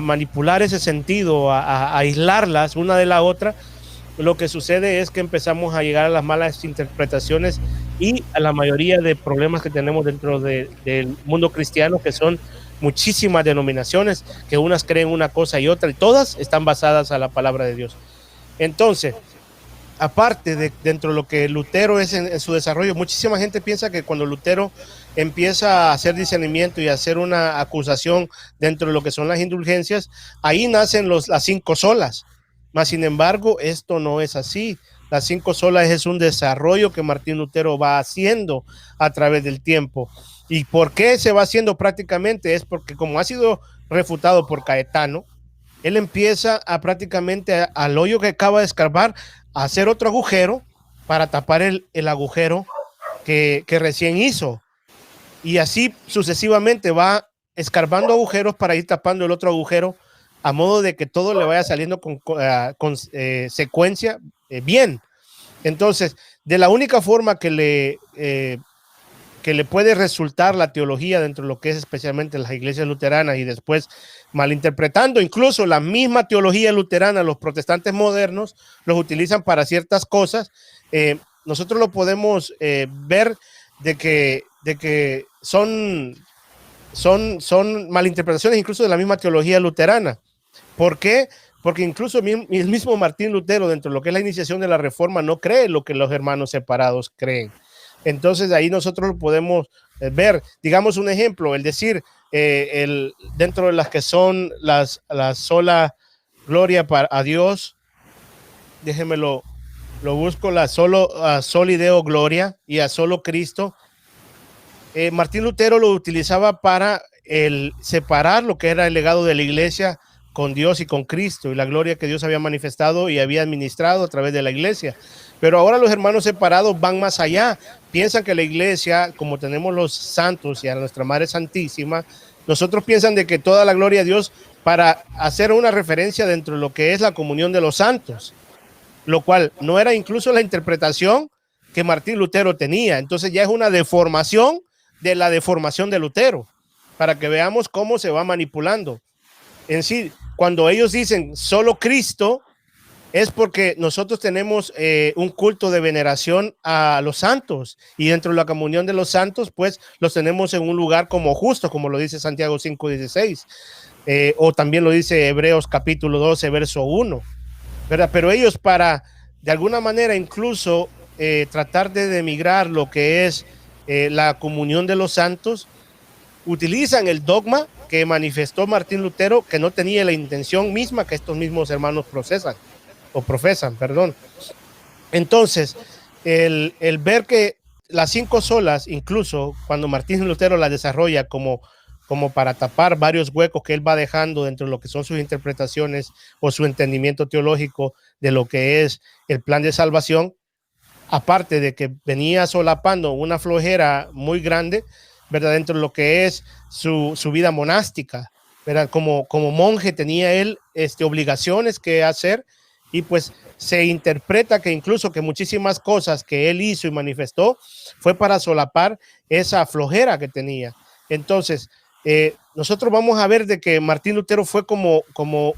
manipular ese sentido, a aislarlas una de la otra, lo que sucede es que empezamos a llegar a las malas interpretaciones y a la mayoría de problemas que tenemos dentro del mundo cristiano, que son muchísimas denominaciones, que unas creen una cosa y otra, y todas están basadas a la palabra de Dios. Entonces, aparte de dentro de lo que Lutero es en su desarrollo, muchísima gente piensa que cuando Lutero empieza a hacer discernimiento y a hacer una acusación dentro de lo que son las indulgencias, ahí nacen las 5 solas. Mas, sin embargo, esto no es así. Las 5 solas es un desarrollo que Martín Lutero va haciendo a través del tiempo. ¿Y por qué se va haciendo prácticamente? Es porque como ha sido refutado por Caetano, él empieza a prácticamente al hoyo que acaba de escarbar, a hacer otro agujero para tapar el agujero que recién hizo. Y así sucesivamente va escarbando agujeros para ir tapando el otro agujero, a modo de que todo le vaya saliendo con secuencia bien. Entonces, de la única forma que le puede resultar la teología dentro de lo que es especialmente las iglesias luteranas, y después malinterpretando incluso la misma teología luterana, los protestantes modernos los utilizan para ciertas cosas, nosotros lo podemos ver de que son malinterpretaciones incluso de la misma teología luterana. ¿Por qué? Porque incluso el mismo Martín Lutero, dentro de lo que es la iniciación de la Reforma, no cree lo que los hermanos separados creen. Entonces, de ahí nosotros lo podemos ver. Digamos un ejemplo, el decir, dentro de las que son la sola gloria a Dios, déjenme lo busco, la soli Deo gloria y a solo Cristo. Martín Lutero lo utilizaba para separar lo que era el legado de la iglesia con Dios y con Cristo y la gloria que Dios había manifestado y había administrado a través de la iglesia. Pero ahora los hermanos separados van más allá. Piensan que la iglesia, como tenemos los santos y a nuestra Madre Santísima, nosotros piensan de que toda la gloria a Dios, para hacer una referencia dentro de lo que es la comunión de los santos, lo cual no era incluso la interpretación que Martín Lutero tenía. Entonces ya es una deformación de la deformación de Lutero, para que veamos cómo se va manipulando. En sí, cuando ellos dicen solo Cristo, es porque nosotros tenemos un culto de veneración a los santos, y dentro de la comunión de los santos, pues los tenemos en un lugar como justo, como lo dice Santiago 5:16, o también lo dice Hebreos capítulo 12, verso 1, ¿verdad? Pero ellos, para de alguna manera incluso tratar de denigrar lo que es la comunión de los santos, utilizan el dogma que manifestó Martín Lutero, que no tenía la intención misma que estos mismos hermanos profesan, perdón. Entonces, el ver que las 5 solas, incluso cuando Martín Lutero las desarrolla como para tapar varios huecos que él va dejando dentro de lo que son sus interpretaciones o su entendimiento teológico de lo que es el plan de salvación, aparte de que venía solapando una flojera muy grande, ¿verdad? Dentro de lo que es su vida monástica, ¿verdad? Como monje tenía él obligaciones que hacer, y pues se interpreta que incluso que muchísimas cosas que él hizo y manifestó fue para solapar esa flojera que tenía. Entonces, nosotros vamos a ver de que Martín Lutero fue como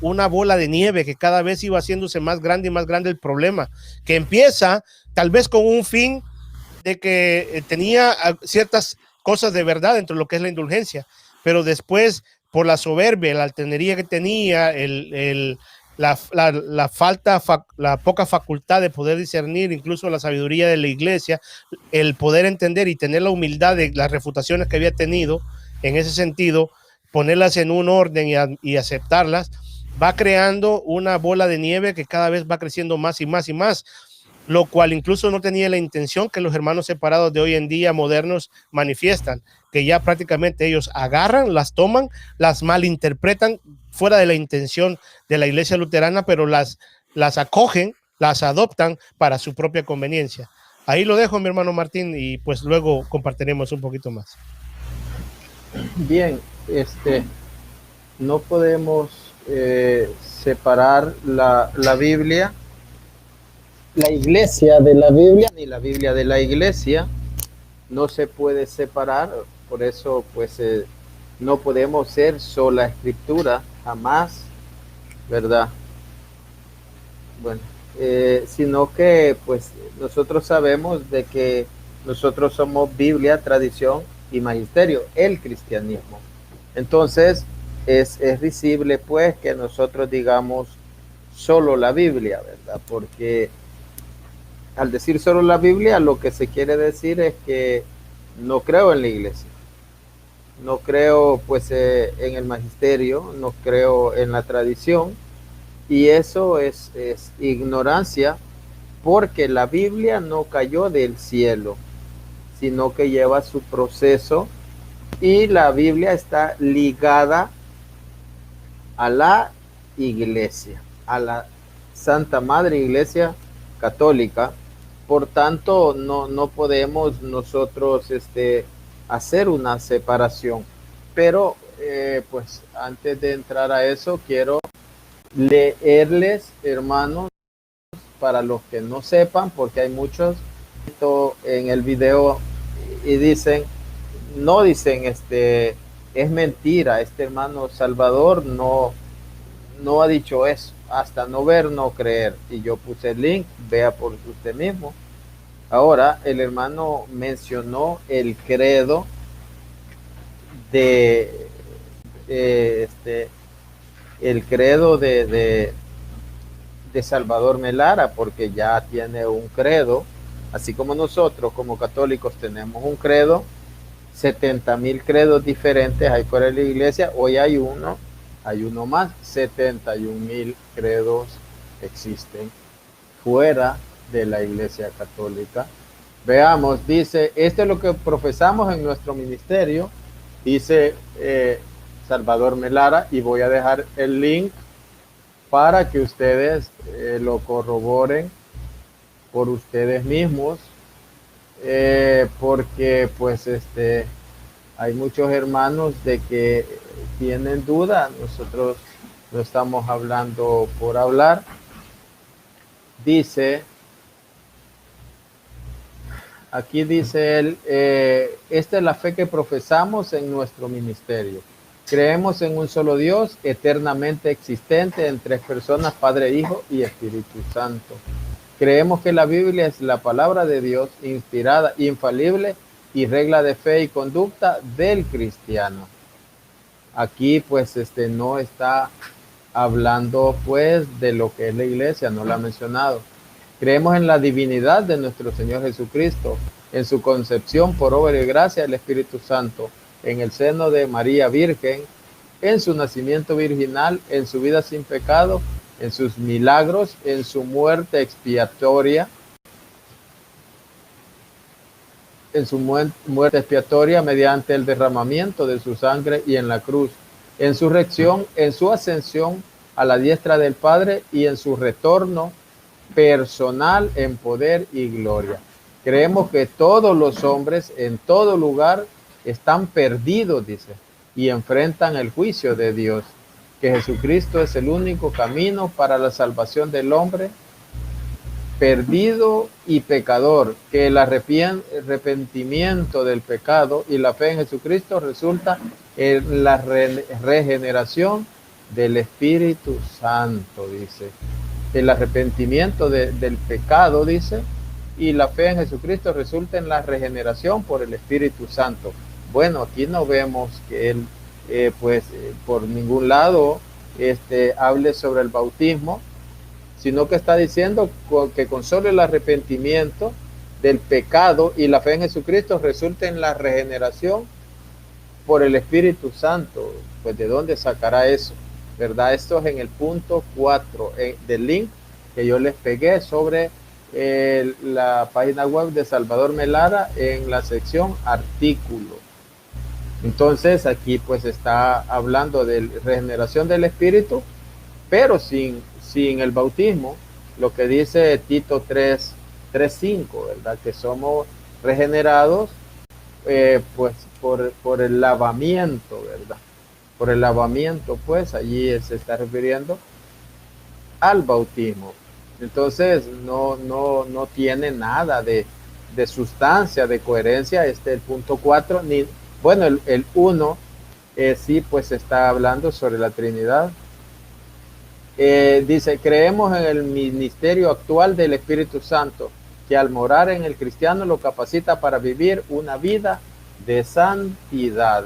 una bola de nieve que cada vez iba haciéndose más grande y más grande el problema, que empieza tal vez con un fin de que tenía ciertas cosas de verdad dentro de lo que es la indulgencia, pero después, por la soberbia, la altanería que tenía, la poca facultad de poder discernir incluso la sabiduría de la iglesia, el poder entender y tener la humildad de las refutaciones que había tenido, en ese sentido, ponerlas en un orden y aceptarlas, va creando una bola de nieve que cada vez va creciendo más y más y más, lo cual incluso no tenía la intención que los hermanos separados de hoy en día modernos manifiestan, que ya prácticamente ellos agarran, las toman, las malinterpretan fuera de la intención de la iglesia luterana, pero las acogen, las adoptan para su propia conveniencia. Ahí lo dejo, mi hermano Martín, y pues luego compartiremos un poquito más. Bien, no podemos separar la Biblia, la iglesia de la Biblia, ni la Biblia de la iglesia. No se puede separar, por eso pues no podemos ser sola escritura, jamás, ¿verdad? Bueno, sino que pues nosotros sabemos de que nosotros somos Biblia, tradición y magisterio, el cristianismo. Entonces es visible pues que nosotros digamos solo la Biblia, ¿verdad? Porque al decir solo la Biblia, lo que se quiere decir es que no creo en la iglesia, no creo pues en el magisterio, no creo en la tradición, y eso es ignorancia, porque la Biblia no cayó del cielo, sino que lleva su proceso, y la Biblia está ligada a la iglesia, a la Santa Madre Iglesia Católica. Por tanto, no podemos nosotros hacer una separación. Pero, pues antes de entrar a eso, quiero leerles, hermanos, para los que no sepan, porque hay muchos en el video y dicen, no dicen, es mentira, este hermano Salvador no ha dicho eso, hasta no ver, no creer. Y yo puse el link, vea por usted mismo. Ahora, el hermano mencionó el credo el credo de Salvador Melara, porque ya tiene un credo, así como nosotros como católicos tenemos un credo, 70,000 credos diferentes hay fuera de la iglesia. Hoy hay uno más, 71,000 credos existen fuera de la iglesia católica. Veamos, dice, esto es lo que profesamos en nuestro ministerio, dice Salvador Melara, y voy a dejar el link para que ustedes lo corroboren por ustedes mismos, porque pues hay muchos hermanos de que tienen duda. Nosotros no estamos hablando por hablar. Dice, aquí dice él, esta es la fe que profesamos en nuestro ministerio. Creemos en un solo Dios, eternamente existente en tres personas, Padre, Hijo y Espíritu Santo. Creemos que la Biblia es la palabra de Dios, inspirada, infalible y regla de fe y conducta del cristiano. Aquí pues no está hablando pues de lo que es la iglesia, no lo ha mencionado. Creemos en la divinidad de nuestro Señor Jesucristo, en su concepción por obra y gracia del Espíritu Santo, en el seno de María Virgen, en su nacimiento virginal, en su vida sin pecado, en sus milagros, en su muerte expiatoria, mediante el derramamiento de su sangre y en la cruz, en su resurrección, en su ascensión a la diestra del Padre y en su retorno personal en poder y gloria. Creemos que todos los hombres en todo lugar están perdidos, dice, y enfrentan el juicio de Dios, que Jesucristo es el único camino para la salvación del hombre perdido y pecador, que el arrepentimiento del pecado y la fe en Jesucristo resulta en la regeneración del Espíritu Santo, dice. El arrepentimiento del pecado, dice, y la fe en Jesucristo resulta en la regeneración por el Espíritu Santo. Bueno, aquí no vemos que él, por ningún lado, hable sobre el bautismo, sino que está diciendo que con solo el arrepentimiento del pecado y la fe en Jesucristo resulta en la regeneración por el Espíritu Santo. Pues ¿de dónde sacará eso? ¿Verdad? Esto es en el punto 4 del link que yo les pegué sobre la página web de Salvador Melara en la sección artículos. Entonces aquí pues está hablando de regeneración del espíritu, pero sin el bautismo, lo que dice Tito 3:5, ¿verdad? Que somos regenerados pues por el lavamiento, ¿verdad? Por el lavamiento, pues allí se está refiriendo al bautismo. Entonces no tiene nada de sustancia, de coherencia, el punto 4, ni, bueno, el 1 sí, pues está hablando sobre la Trinidad. Dice, creemos en el ministerio actual del Espíritu Santo, que al morar en el cristiano lo capacita para vivir una vida de santidad.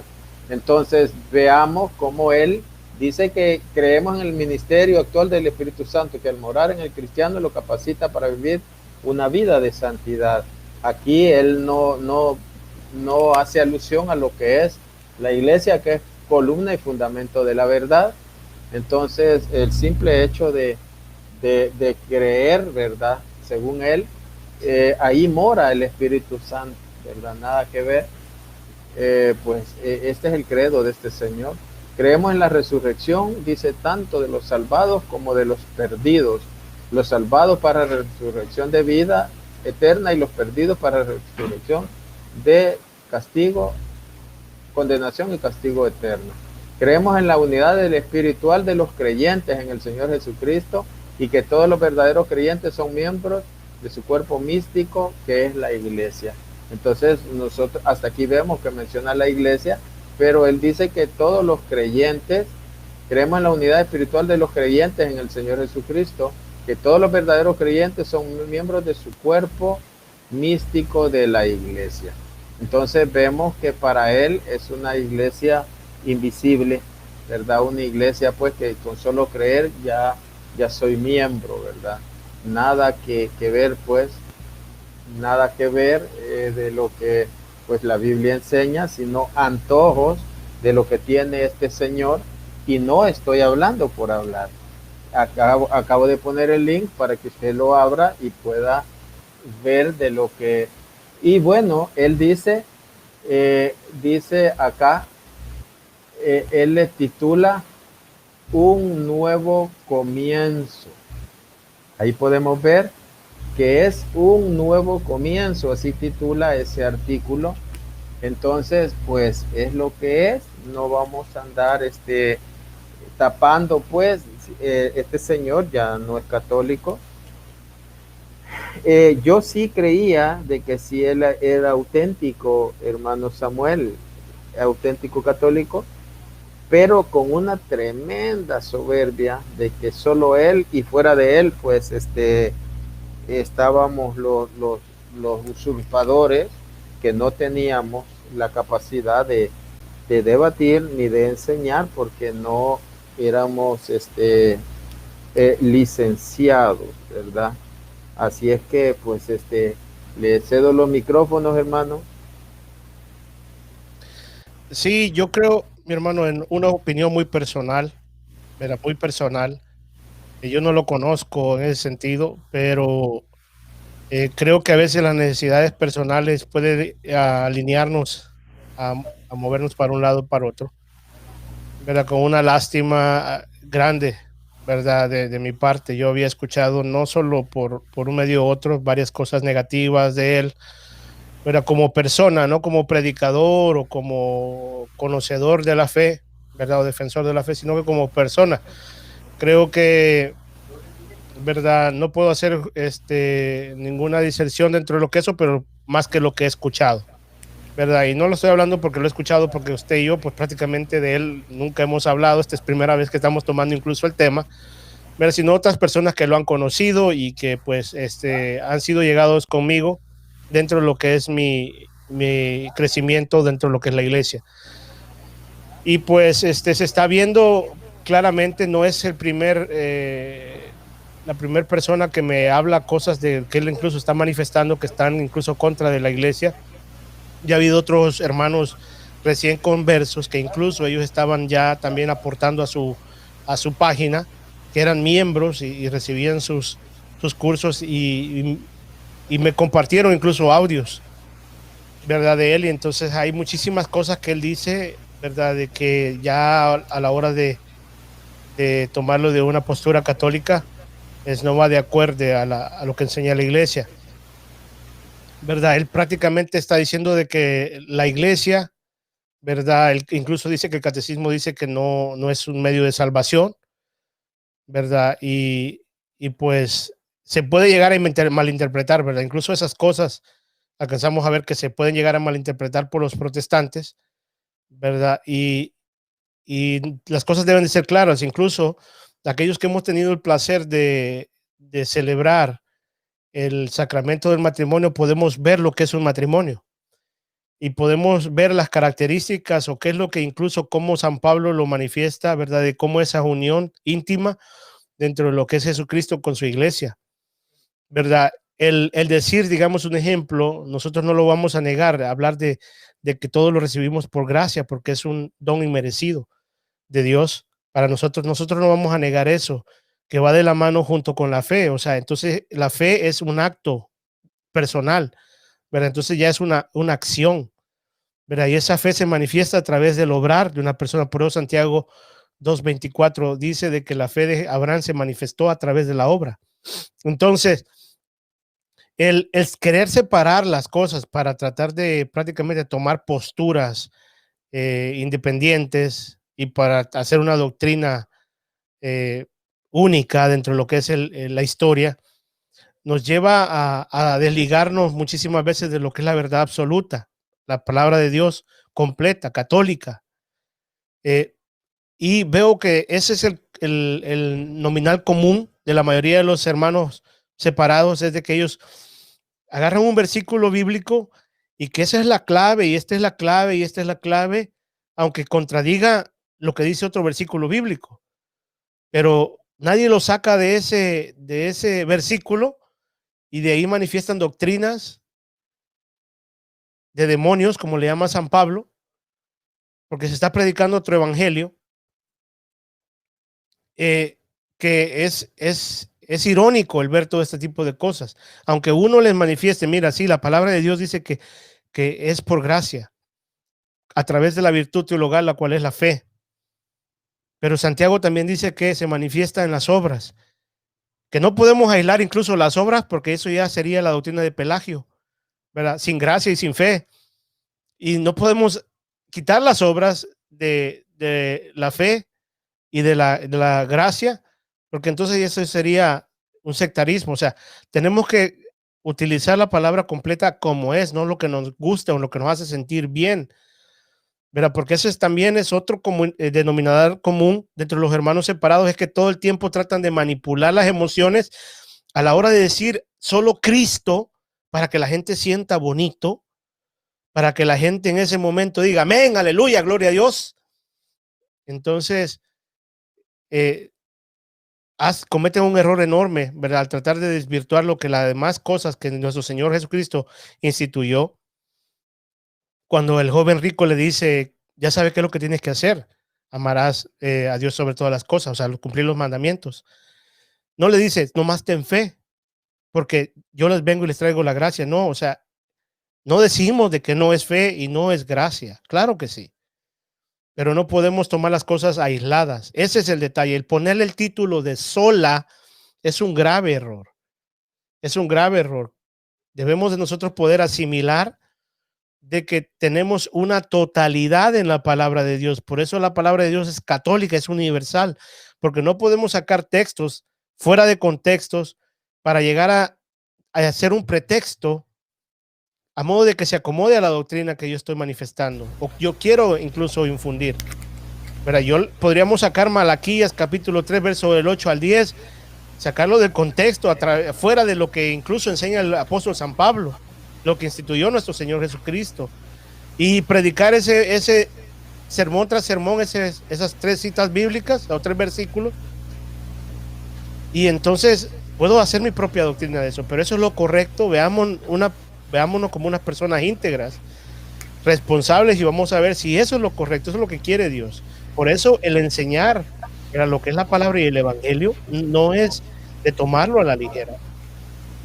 Entonces veamos cómo él dice que creemos en el ministerio actual del Espíritu Santo, que al morar en el cristiano lo capacita para vivir una vida de santidad. Aquí él no hace alusión a lo que es la iglesia, que es columna y fundamento de la verdad. Entonces, el simple hecho de creer, ¿verdad? Según él, ahí mora el Espíritu Santo, ¿verdad? Nada que ver. Este es el credo de este Señor. Creemos en la resurrección, dice, tanto de los salvados como de los perdidos. Los salvados para resurrección de vida eterna y los perdidos para resurrección de castigo, condenación y castigo eterno. Creemos en la unidad del espiritual de los creyentes en el Señor Jesucristo y que todos los verdaderos creyentes son miembros de su cuerpo místico, que es la iglesia. Entonces nosotros hasta aquí vemos que menciona la iglesia, pero él dice que todos los creyentes, creemos en la unidad espiritual de los creyentes en el Señor Jesucristo, que todos los verdaderos creyentes son miembros de su cuerpo místico de la iglesia. Entonces vemos que para él es una iglesia invisible, ¿verdad? Una iglesia pues que con solo creer ya soy miembro, ¿verdad? Nada que ver pues, nada que ver de lo que pues la Biblia enseña, sino antojos de lo que tiene este Señor, y no estoy hablando por hablar. Acabo de poner el link para que usted lo abra y pueda ver de lo que... Y bueno, él dice acá, él le titula un nuevo comienzo. Ahí podemos ver que es un nuevo comienzo, así titula ese artículo. Entonces, pues es lo que es. No vamos a andar tapando, pues, este señor ya no es católico. Yo sí creía de que si él era auténtico, hermano Samuel, auténtico católico, pero con una tremenda soberbia de que solo él y fuera de él, pues estábamos los usurpadores que no teníamos la capacidad de debatir ni de enseñar porque no éramos licenciados, ¿verdad? Así es que pues le cedo los micrófonos, hermano. Sí, yo creo, mi hermano, en una opinión muy personal, era muy personal, y yo no lo conozco en ese sentido, pero creo que a veces las necesidades personales pueden alinearnos a movernos para un lado o para otro, ¿verdad? Con una lástima grande, ¿verdad? De mi parte, yo había escuchado no solo por un medio u otro varias cosas negativas de él, ¿verdad? Como persona, no como predicador o como conocedor de la fe, ¿verdad? O defensor de la fe, sino que como persona. Creo que, ¿verdad? No puedo hacer ninguna diserción dentro de lo que eso, pero más que lo que he escuchado, ¿verdad? Y no lo estoy hablando porque lo he escuchado, porque usted y yo, pues prácticamente de él nunca hemos hablado. Esta es primera vez que estamos tomando incluso el tema, ¿verdad? Sino otras personas que lo han conocido y que pues han sido llegados conmigo dentro de lo que es mi crecimiento dentro de lo que es la iglesia. Y pues se está viendo claramente, no es el la primera persona que me habla cosas de que él incluso está manifestando que están incluso contra de la iglesia. Ya ha habido otros hermanos recién conversos que incluso ellos estaban ya también aportando a su página, que eran miembros y recibían sus cursos y me compartieron incluso audios ¿verdad? De él, y entonces hay muchísimas cosas que él dice, ¿verdad? De que ya a la hora de tomarlo de una postura católica, no va de acuerdo a lo que enseña la iglesia, ¿verdad? Él prácticamente está diciendo de que la iglesia, ¿verdad? Él incluso dice que el catecismo dice que no es un medio de salvación, ¿verdad? Y pues se puede llegar a malinterpretar, ¿verdad? Incluso esas cosas alcanzamos a ver que se pueden llegar a malinterpretar por los protestantes, ¿verdad? Y las cosas deben de ser claras. Incluso aquellos que hemos tenido el placer de celebrar el sacramento del matrimonio, podemos ver lo que es un matrimonio y podemos ver las características o qué es lo que incluso cómo San Pablo lo manifiesta, ¿verdad? De cómo esa unión íntima dentro de lo que es Jesucristo con su iglesia, ¿verdad? El decir, digamos, un ejemplo, nosotros no lo vamos a negar, hablar de que todo lo recibimos por gracia, porque es un don inmerecido de Dios para nosotros. Nosotros no vamos a negar eso, que va de la mano junto con la fe. O sea, entonces la fe es un acto personal, ¿verdad? Entonces ya es una acción, ¿verdad? Y esa fe se manifiesta a través del obrar de una persona. Por eso Santiago 2:24 dice de que la fe de Abraham se manifestó a través de la obra. Entonces, el querer separar las cosas para tratar de prácticamente tomar posturas independientes y para hacer una doctrina única dentro de lo que es la historia, nos lleva a desligarnos muchísimas veces de lo que es la verdad absoluta, la palabra de Dios completa, católica. Y veo que ese es el nominal común de la mayoría de los hermanos separados, es de que ellos agarran un versículo bíblico y que esa es la clave, y esta es la clave, y esta es la clave, aunque contradiga lo que dice otro versículo bíblico. Pero nadie lo saca de ese versículo y de ahí manifiestan doctrinas de demonios, como le llama San Pablo, porque se está predicando otro evangelio, que es irónico el ver todo este tipo de cosas. Aunque uno les manifieste, mira, sí, la palabra de Dios dice que es por gracia, a través de la virtud teologal, la cual es la fe. Pero Santiago también dice que se manifiesta en las obras, que no podemos aislar incluso las obras, porque eso ya sería la doctrina de Pelagio, ¿verdad? Sin gracia y sin fe. Y no podemos quitar las obras de la fe y de la gracia, porque entonces eso sería un sectarismo. O sea, tenemos que utilizar la palabra completa como es, no lo que nos gusta o lo que nos hace sentir bien, ¿verdad? Porque eso también es otro denominador común dentro de los hermanos separados, es que todo el tiempo tratan de manipular las emociones a la hora de decir solo Cristo para que la gente sienta bonito, para que la gente en ese momento diga amén, aleluya, gloria a Dios. Entonces, cometen un error enorme, ¿verdad? Al tratar de desvirtuar lo que las demás cosas que nuestro Señor Jesucristo instituyó. Cuando el joven rico le dice, ya sabes qué es lo que tienes que hacer, amarás a Dios sobre todas las cosas, o sea, cumplir los mandamientos. No le dice, nomás ten fe, porque yo les vengo y les traigo la gracia. No, o sea, no decimos de que no es fe y no es gracia, claro que sí, pero no podemos tomar las cosas aisladas. Ese es el detalle. El ponerle el título de sola es un grave error. Es un grave error. Debemos de nosotros poder asimilar de que tenemos una totalidad en la palabra de Dios. Por eso la palabra de Dios es católica, es universal, porque no podemos sacar textos fuera de contextos para llegar a hacer un pretexto a modo de que se acomode a la doctrina que yo estoy manifestando, o yo quiero incluso infundir. Pero podríamos sacar Malaquías capítulo 3, verso del 8 al 10, sacarlo del contexto, fuera de lo que incluso enseña el apóstol San Pablo, lo que instituyó nuestro Señor Jesucristo, y predicar ese sermón tras sermón, esas 3 citas bíblicas o 3 versículos, y entonces puedo hacer mi propia doctrina de eso. Pero eso es lo correcto. Veámonos como unas personas íntegras, responsables, y vamos a ver si eso es lo correcto, eso es lo que quiere Dios. Por eso el enseñar lo que es la palabra y el evangelio no es de tomarlo a la ligera.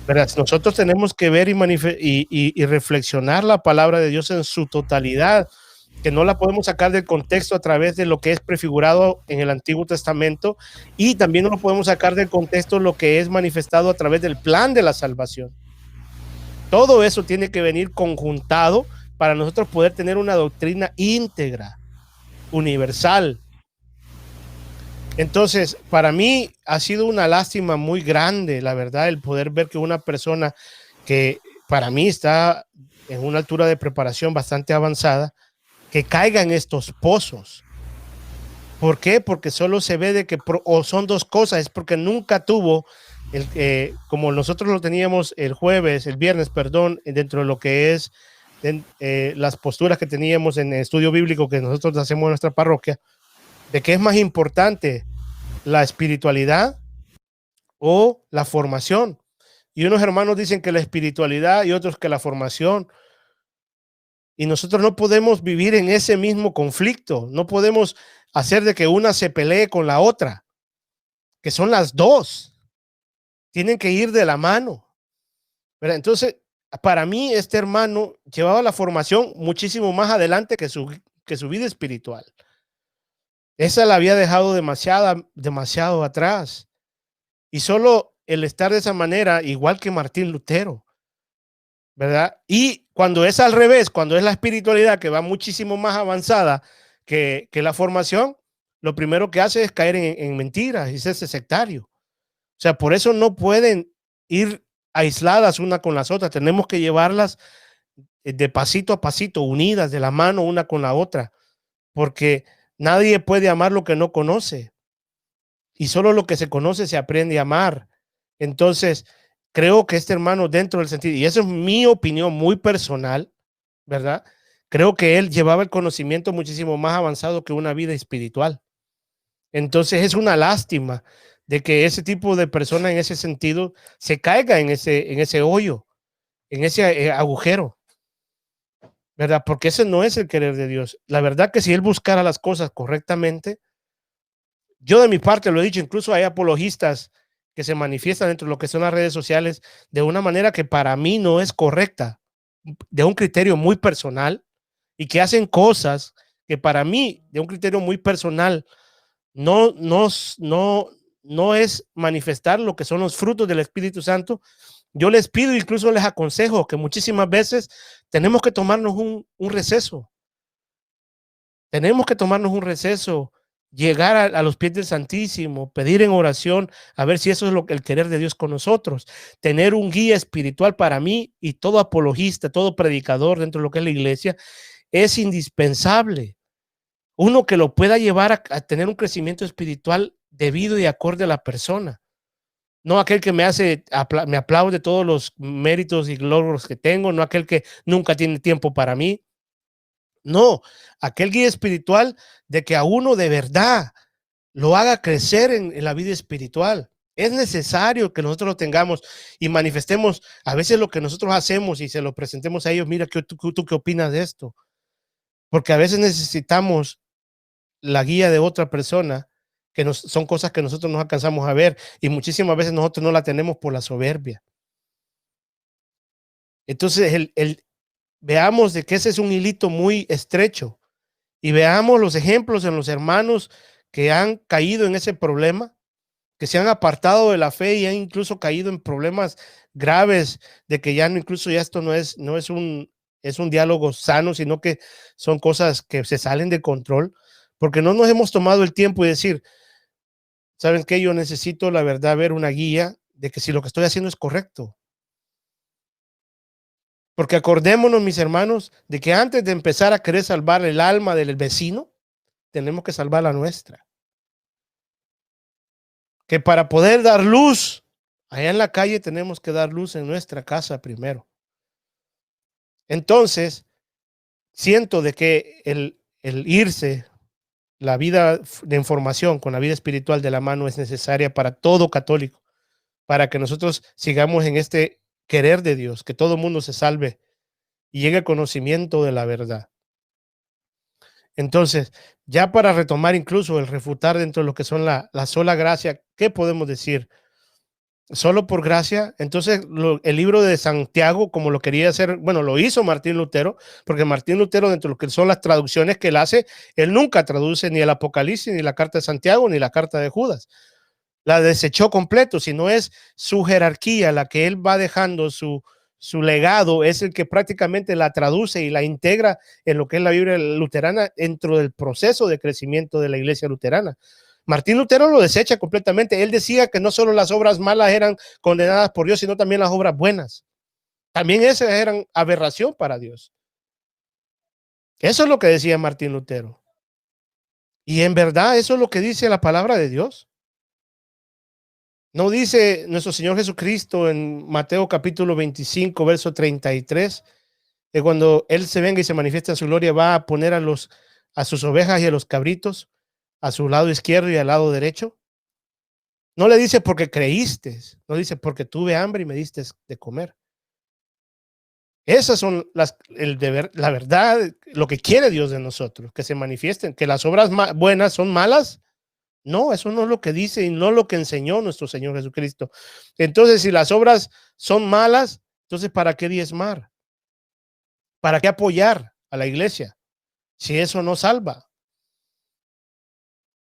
¿verdad? Nosotros tenemos que ver y reflexionar la palabra de Dios en su totalidad, que no la podemos sacar del contexto a través de lo que es prefigurado en el Antiguo Testamento, y también no lo podemos sacar del contexto lo que es manifestado a través del plan de la salvación. Todo eso tiene que venir conjuntado para nosotros poder tener una doctrina íntegra, universal. Entonces, para mí ha sido una lástima muy grande, la verdad, el poder ver que una persona que para mí está en una altura de preparación bastante avanzada, que caiga en estos pozos. ¿Por qué? Porque solo se ve de que, o son dos cosas, es porque nunca tuvo, como nosotros lo teníamos el viernes, perdón, dentro de lo que es las posturas que teníamos en el estudio bíblico que nosotros hacemos en nuestra parroquia, de qué es más importante, la espiritualidad o la formación. Y unos hermanos dicen que la espiritualidad y otros que la formación. Y nosotros no podemos vivir en ese mismo conflicto. No podemos hacer de que una se pelee con la otra, que son las dos. Tienen que ir de la mano, ¿verdad? Entonces, para mí, este hermano llevaba la formación muchísimo más adelante que su vida espiritual. Esa la había dejado demasiado atrás. Y solo el estar de esa manera, igual que Martín Lutero, ¿verdad? Y cuando es al revés, cuando es la espiritualidad que va muchísimo más avanzada que la formación, lo primero que hace es caer en mentiras y ser sectario. O sea, por eso no pueden ir aisladas una con las otras. Tenemos que llevarlas de pasito a pasito, unidas de la mano una con la otra, porque nadie puede amar lo que no conoce. Y solo lo que se conoce se aprende a amar. Entonces, creo que este hermano, dentro del sentido, y eso es mi opinión muy personal, ¿verdad? Creo que él llevaba el conocimiento muchísimo más avanzado que una vida espiritual. Entonces, es una lástima de que ese tipo de persona en ese sentido se caiga en ese hoyo, en ese agujero, ¿verdad? Porque ese no es el querer de Dios. La verdad que si él buscara las cosas correctamente, yo de mi parte lo he dicho, incluso hay apologistas que se manifiestan dentro de lo que son las redes sociales de una manera que para mí no es correcta, de un criterio muy personal, y que hacen cosas que para mí, de un criterio muy personal, no es manifestar lo que son los frutos del Espíritu Santo. Yo les pido, incluso les aconsejo que muchísimas veces tenemos que tomarnos un receso. Tenemos que tomarnos un receso, llegar a los pies del Santísimo, pedir en oración, a ver si eso es el querer de Dios con nosotros. Tener un guía espiritual para mí y todo apologista, todo predicador dentro de lo que es la iglesia, es indispensable. Uno que lo pueda llevar a tener un crecimiento espiritual debido y acorde a la persona. No aquel que me aplaude todos los méritos y logros que tengo, no aquel que nunca tiene tiempo para mí. No, aquel guía espiritual de que a uno de verdad lo haga crecer en la vida espiritual. Es necesario que nosotros lo tengamos y manifestemos a veces lo que nosotros hacemos y se lo presentemos a ellos. Mira, ¿tú qué opinas de esto? Porque a veces necesitamos la guía de otra persona, que son cosas que nosotros no alcanzamos a ver, y muchísimas veces nosotros no la tenemos por la soberbia. Entonces, veamos de que ese es un hilito muy estrecho, y veamos los ejemplos en los hermanos que han caído en ese problema, que se han apartado de la fe y han incluso caído en problemas graves, de que ya no, incluso ya esto no es un diálogo sano, sino que son cosas que se salen de control, porque no nos hemos tomado el tiempo y decir, ¿saben qué? Yo necesito, la verdad, ver una guía de que si lo que estoy haciendo es correcto. Porque acordémonos, mis hermanos, de que antes de empezar a querer salvar el alma del vecino, tenemos que salvar la nuestra. Que para poder dar luz allá en la calle, tenemos que dar luz en nuestra casa primero. Entonces, siento de que el irse la vida de información con la vida espiritual de la mano es necesaria para todo católico, para que nosotros sigamos en este querer de Dios, que todo el mundo se salve y llegue al conocimiento de la verdad. Entonces, ya para retomar incluso el refutar dentro de lo que son la sola gracia, ¿qué podemos decir? solo por gracia. Entonces el libro de Santiago, como lo quería hacer, bueno, lo hizo Martín Lutero, porque Martín Lutero, dentro de lo que son las traducciones que él hace, él nunca traduce ni el Apocalipsis, ni la carta de Santiago, ni la carta de Judas. La desechó completo, sino es su jerarquía, la que él va dejando, su legado, es el que prácticamente la traduce y la integra en lo que es la Biblia luterana dentro del proceso de crecimiento de la iglesia luterana. Martín Lutero lo desecha completamente. Él decía que no solo las obras malas eran condenadas por Dios, sino también las obras buenas. También esas eran aberración para Dios. Eso es lo que decía Martín Lutero. Y en verdad eso es lo que dice la palabra de Dios. ¿No dice nuestro Señor Jesucristo en Mateo capítulo 25, verso 33, que cuando Él se venga y se manifiesta en su gloria, va a poner a sus ovejas y a los cabritos a su lado izquierdo y al lado derecho? No le dice porque creíste, no dice porque tuve hambre y me diste de comer. Esas son la verdad, lo que quiere Dios de nosotros, que se manifiesten, que las obras buenas son malas. No, eso no es lo que dice y no es lo que enseñó nuestro Señor Jesucristo. Entonces, si las obras son malas, entonces ¿para qué diezmar? ¿Para qué apoyar a la iglesia? Si eso no salva.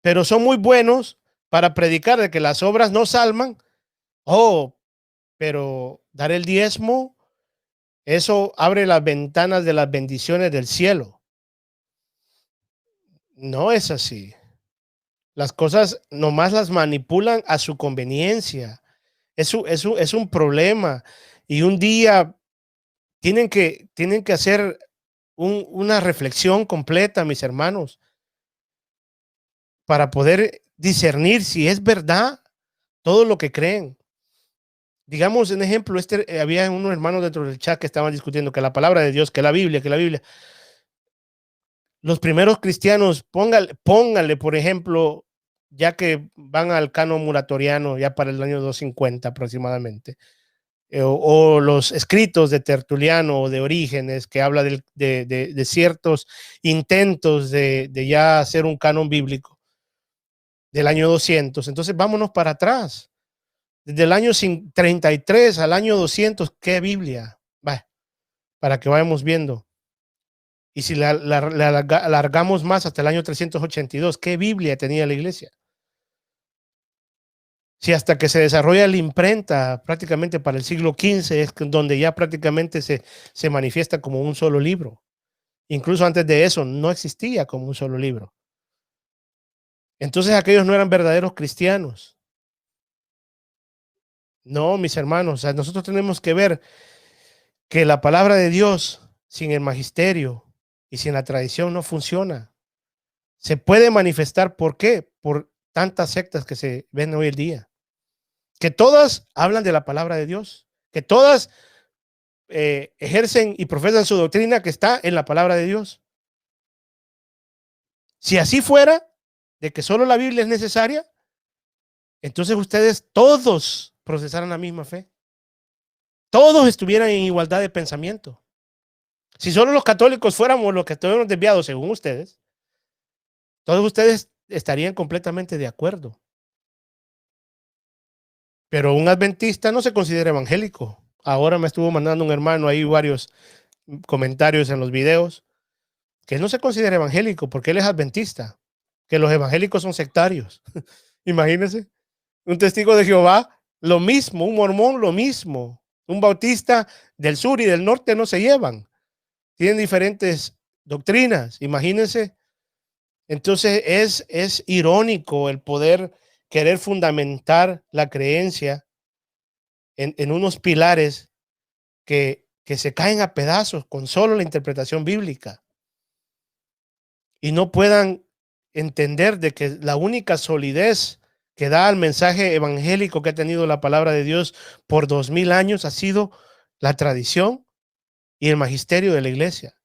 Pero son muy buenos para predicar de que las obras no salvan. Oh, pero dar el diezmo, eso abre las ventanas de las bendiciones del cielo. No es así. Las cosas nomás las manipulan a su conveniencia. Es un problema. Y un día tienen que hacer una reflexión completa, mis hermanos, para poder discernir si es verdad todo lo que creen. Digamos, un ejemplo, había unos hermanos dentro del chat que estaban discutiendo que la palabra de Dios, que la Biblia. Los primeros cristianos, póngale, por ejemplo, ya que van al canon muratoriano ya para el año 250 aproximadamente, o los escritos de Tertuliano o de Orígenes, que habla de ciertos intentos de ya hacer un canon bíblico del año 200. Entonces vámonos para atrás. Desde el año 33 al año 200, ¿qué Biblia? Va, para que vayamos viendo. Y si la alargamos más hasta el año 382, ¿qué Biblia tenía la iglesia? Si hasta que se desarrolla la imprenta prácticamente para el siglo XV es donde ya prácticamente se manifiesta como un solo libro. Incluso antes de eso no existía como un solo libro. Entonces aquellos no eran verdaderos cristianos. No, mis hermanos, o sea, nosotros tenemos que ver que la palabra de Dios sin el magisterio y sin la tradición no funciona. Se puede manifestar, ¿por qué? Por tantas sectas que se ven hoy en día. Que todas hablan de la palabra de Dios, que todas ejercen y profesan su doctrina que está en la palabra de Dios. Si así fuera, de que solo la Biblia es necesaria, entonces ustedes todos procesaran la misma fe. Todos estuvieran en igualdad de pensamiento. Si solo los católicos fuéramos los que estuvieron desviados según ustedes, todos ustedes estarían completamente de acuerdo. Pero un adventista no se considera evangélico. Ahora me estuvo mandando un hermano ahí varios comentarios en los videos que no se considera evangélico porque él es adventista, que los evangélicos son sectarios. Imagínense, un testigo de Jehová, lo mismo, un mormón, lo mismo, un bautista del sur y del norte no se llevan, tienen diferentes doctrinas, imagínense. Entonces es irónico el poder querer fundamentar la creencia en unos pilares que se caen a pedazos con solo la interpretación bíblica y no puedan entender de que la única solidez que da al mensaje evangélico que ha tenido la palabra de Dios por 2000 años ha sido la tradición y el magisterio de la iglesia,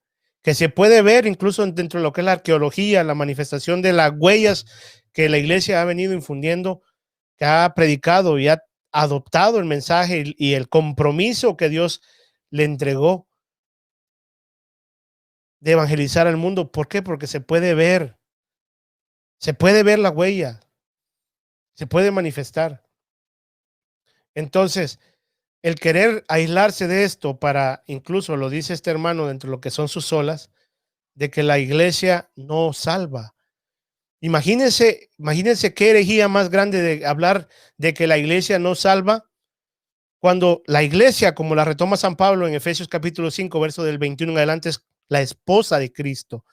que se puede ver incluso dentro de lo que es la arqueología, la manifestación de las huellas que la iglesia ha venido infundiendo, que ha predicado y ha adoptado el mensaje y el compromiso que Dios le entregó de evangelizar al mundo. ¿Por qué? Porque se puede ver la huella, se puede manifestar. Entonces, el querer aislarse de esto para, incluso lo dice este hermano dentro de lo que son sus olas, de que la iglesia no salva. Imagínense qué herejía más grande de hablar de que la iglesia no salva, cuando la iglesia, como la retoma San Pablo en Efesios capítulo 5, verso del 21 en adelante, es la esposa de Cristo.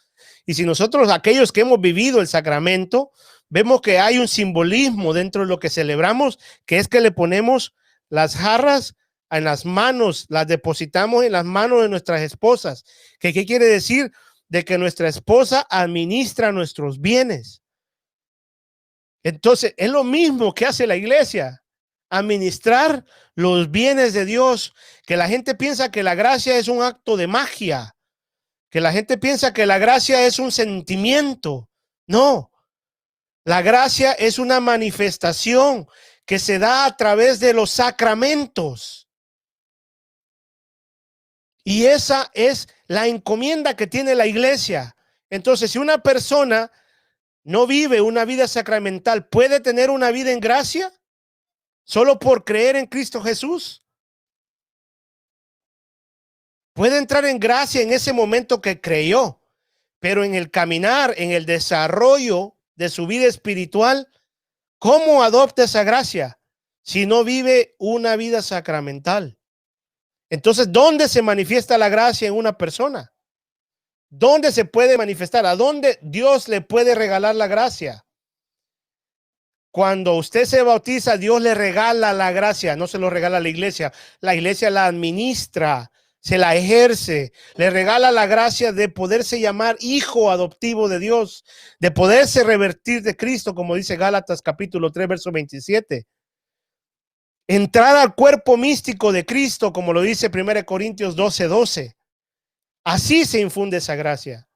Y si nosotros, aquellos que hemos vivido el sacramento, vemos que hay un simbolismo dentro de lo que celebramos, que es que le ponemos las jarras en las manos, las depositamos en las manos de nuestras esposas. ¿Qué quiere decir? De que nuestra esposa administra nuestros bienes. Entonces, es lo mismo que hace la iglesia, administrar los bienes de Dios. Que la gente piensa que la gracia es un acto de magia, que la gente piensa que la gracia es un sentimiento. No, la gracia es una manifestación que se da a través de los sacramentos. Y esa es la encomienda que tiene la iglesia. Entonces, si una persona no vive una vida sacramental, ¿puede tener una vida en gracia solo por creer en Cristo Jesús? Puede entrar en gracia en ese momento que creyó, pero en el caminar, en el desarrollo de su vida espiritual, ¿cómo adopta esa gracia si no vive una vida sacramental? Entonces, ¿dónde se manifiesta la gracia en una persona? ¿Dónde se puede manifestar? ¿A dónde Dios le puede regalar la gracia? Cuando usted se bautiza, Dios le regala la gracia, no se lo regala a la iglesia la administra, se la ejerce, le regala la gracia de poderse llamar hijo adoptivo de Dios, de poderse revertir de Cristo, como dice Gálatas capítulo 3, verso 27. Entrar al cuerpo místico de Cristo, como lo dice 1 Corintios 12:12. Así se infunde esa gracia.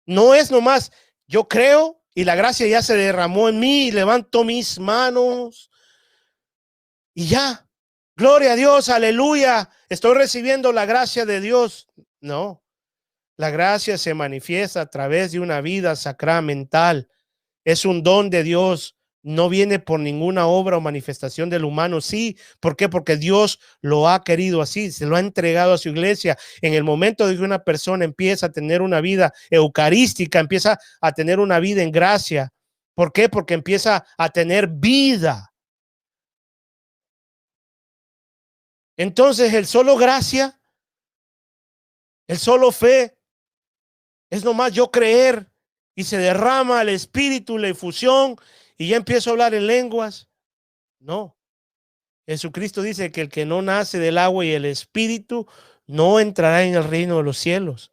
No es nomás, yo creo y la gracia ya se derramó en mí, levanto mis manos y ya, gloria a Dios, aleluya, estoy recibiendo la gracia de Dios. No, la gracia se manifiesta a través de una vida sacramental. Es un don de Dios. No viene por ninguna obra o manifestación del humano. Sí, ¿por qué? Porque Dios lo ha querido así, se lo ha entregado a su iglesia. En el momento de que una persona empieza a tener una vida eucarística, empieza a tener una vida en gracia. ¿Por qué? Porque empieza a tener vida. Entonces, el solo gracia, el solo fe, es nomás yo creer y se derrama el espíritu, la infusión y ya empiezo a hablar en lenguas. No. Jesucristo dice que el que no nace del agua y el espíritu no entrará en el reino de los cielos.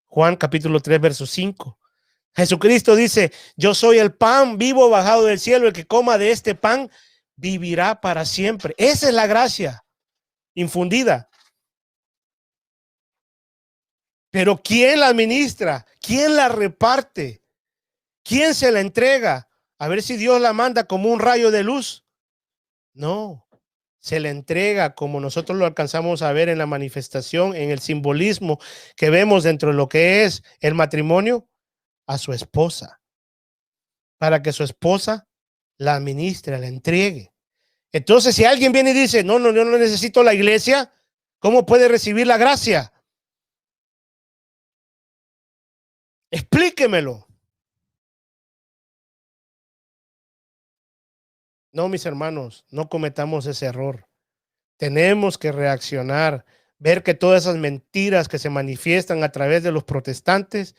Juan capítulo 3, verso 5. Jesucristo dice, yo soy el pan vivo bajado del cielo, el que coma de este pan vivirá para siempre. Esa es la gracia infundida. Pero ¿quién la administra? ¿Quién la reparte? ¿Quién se la entrega? A ver si Dios la manda como un rayo de luz. No, se le entrega como nosotros lo alcanzamos a ver en la manifestación, en el simbolismo que vemos dentro de lo que es el matrimonio, a su esposa, para que su esposa la administre, la entregue. Entonces, si alguien viene y dice, no, yo no necesito la iglesia, ¿cómo puede recibir la gracia? Explíquemelo. No, mis hermanos, no cometamos ese error. Tenemos que reaccionar, ver que todas esas mentiras que se manifiestan a través de los protestantes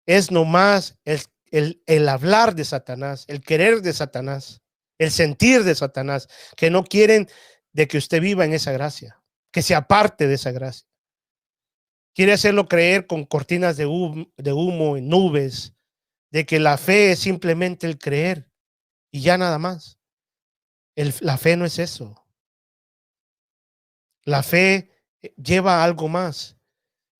es nomás el hablar de Satanás, el querer de Satanás, el sentir de Satanás, que no quieren de que usted viva en esa gracia, que se aparte de esa gracia. Quiere hacerlo creer con cortinas de humo en nubes, de que la fe es simplemente el creer y ya nada más. La fe no es eso. La fe lleva a algo más.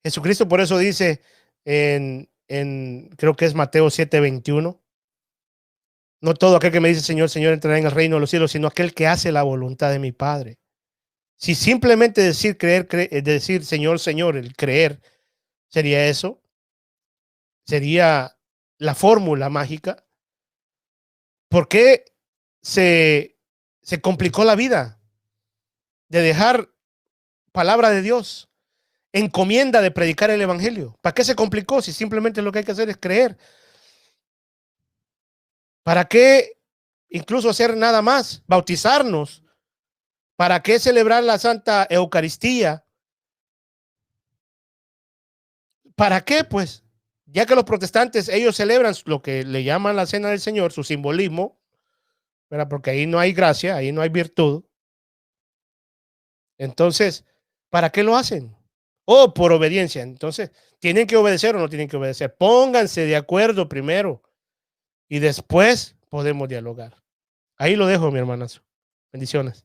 Jesucristo por eso dice creo que es Mateo 7:21. No todo aquel que me dice Señor, Señor entrará en el reino de los cielos, sino aquel que hace la voluntad de mi Padre. Si simplemente decir decir Señor, Señor, el creer, sería eso, sería la fórmula mágica. ¿Por qué se complicó la vida? de dejar palabra de Dios, encomienda de predicar el evangelio. ¿Para qué se complicó si simplemente lo que hay que hacer es creer? ¿Para qué incluso hacer nada más? Bautizarnos. ¿Para qué celebrar la Santa Eucaristía? ¿Para qué? Pues, ya que los protestantes, ellos celebran lo que le llaman la Cena del Señor, su simbolismo, ¿verdad? Porque ahí no hay gracia, ahí no hay virtud. Entonces, ¿para qué lo hacen? O por obediencia. Entonces, ¿tienen que obedecer o no tienen que obedecer? Pónganse de acuerdo primero y después podemos dialogar. Ahí lo dejo, mi hermanazo. Bendiciones.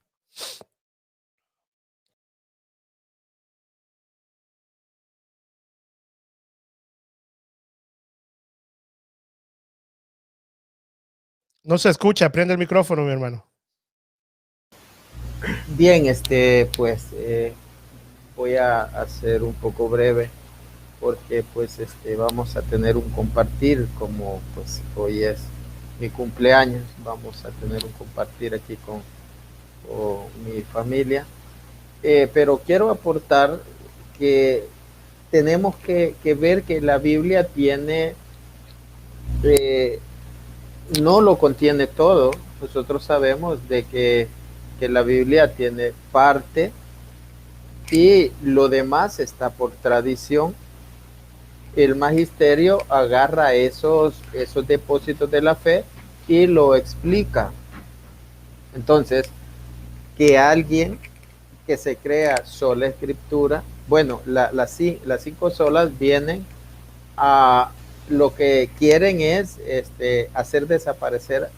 No se escucha, prende el micrófono, mi hermano. Bien, pues voy a hacer un poco breve porque pues vamos a tener un compartir, como pues hoy es mi cumpleaños, vamos a tener un compartir aquí con mi familia. Pero quiero aportar que tenemos que ver que la Biblia tiene, no lo contiene todo. Nosotros sabemos de que la Biblia tiene parte y lo demás está por tradición. El magisterio agarra esos depósitos de la fe y lo explica. Entonces, que alguien que se crea sola escritura, bueno, las 5 solas vienen a lo que quieren es hacer desaparecer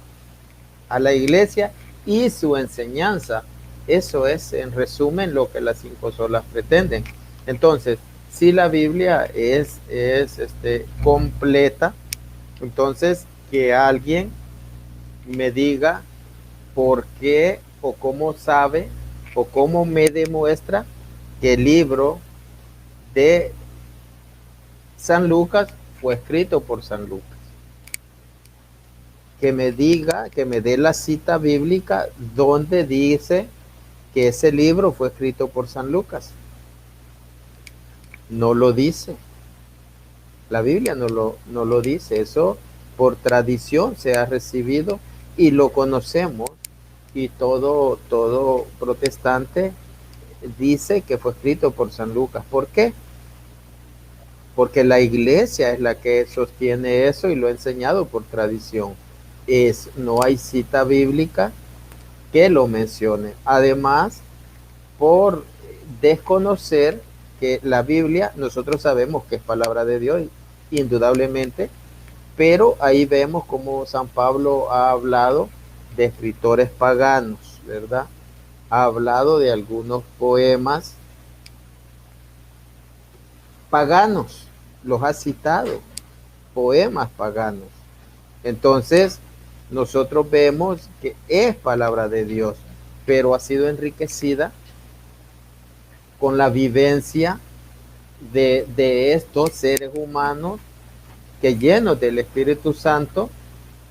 a la iglesia y su enseñanza. Eso es, en resumen, lo que las 5 solas pretenden. Entonces, si la Biblia es completa, entonces que alguien me diga por qué o cómo sabe o cómo me demuestra que el libro de San Lucas fue escrito por San Lucas. Que me diga, que me dé la cita bíblica donde dice que ese libro fue escrito por San Lucas. No lo dice. La Biblia no lo dice. Eso por tradición se ha recibido y lo conocemos. Y todo protestante dice que fue escrito por San Lucas. ¿Por qué? Porque la iglesia es la que sostiene eso y lo ha enseñado por tradición. No hay cita bíblica que lo mencione. Además, por desconocer que la Biblia, nosotros sabemos que es palabra de Dios, indudablemente, pero ahí vemos como San Pablo ha hablado de escritores paganos, ¿verdad? Ha hablado de algunos poemas paganos, los ha citado, poemas paganos. Entonces, nosotros vemos que es palabra de Dios, pero ha sido enriquecida con la vivencia de estos seres humanos que llenos del Espíritu Santo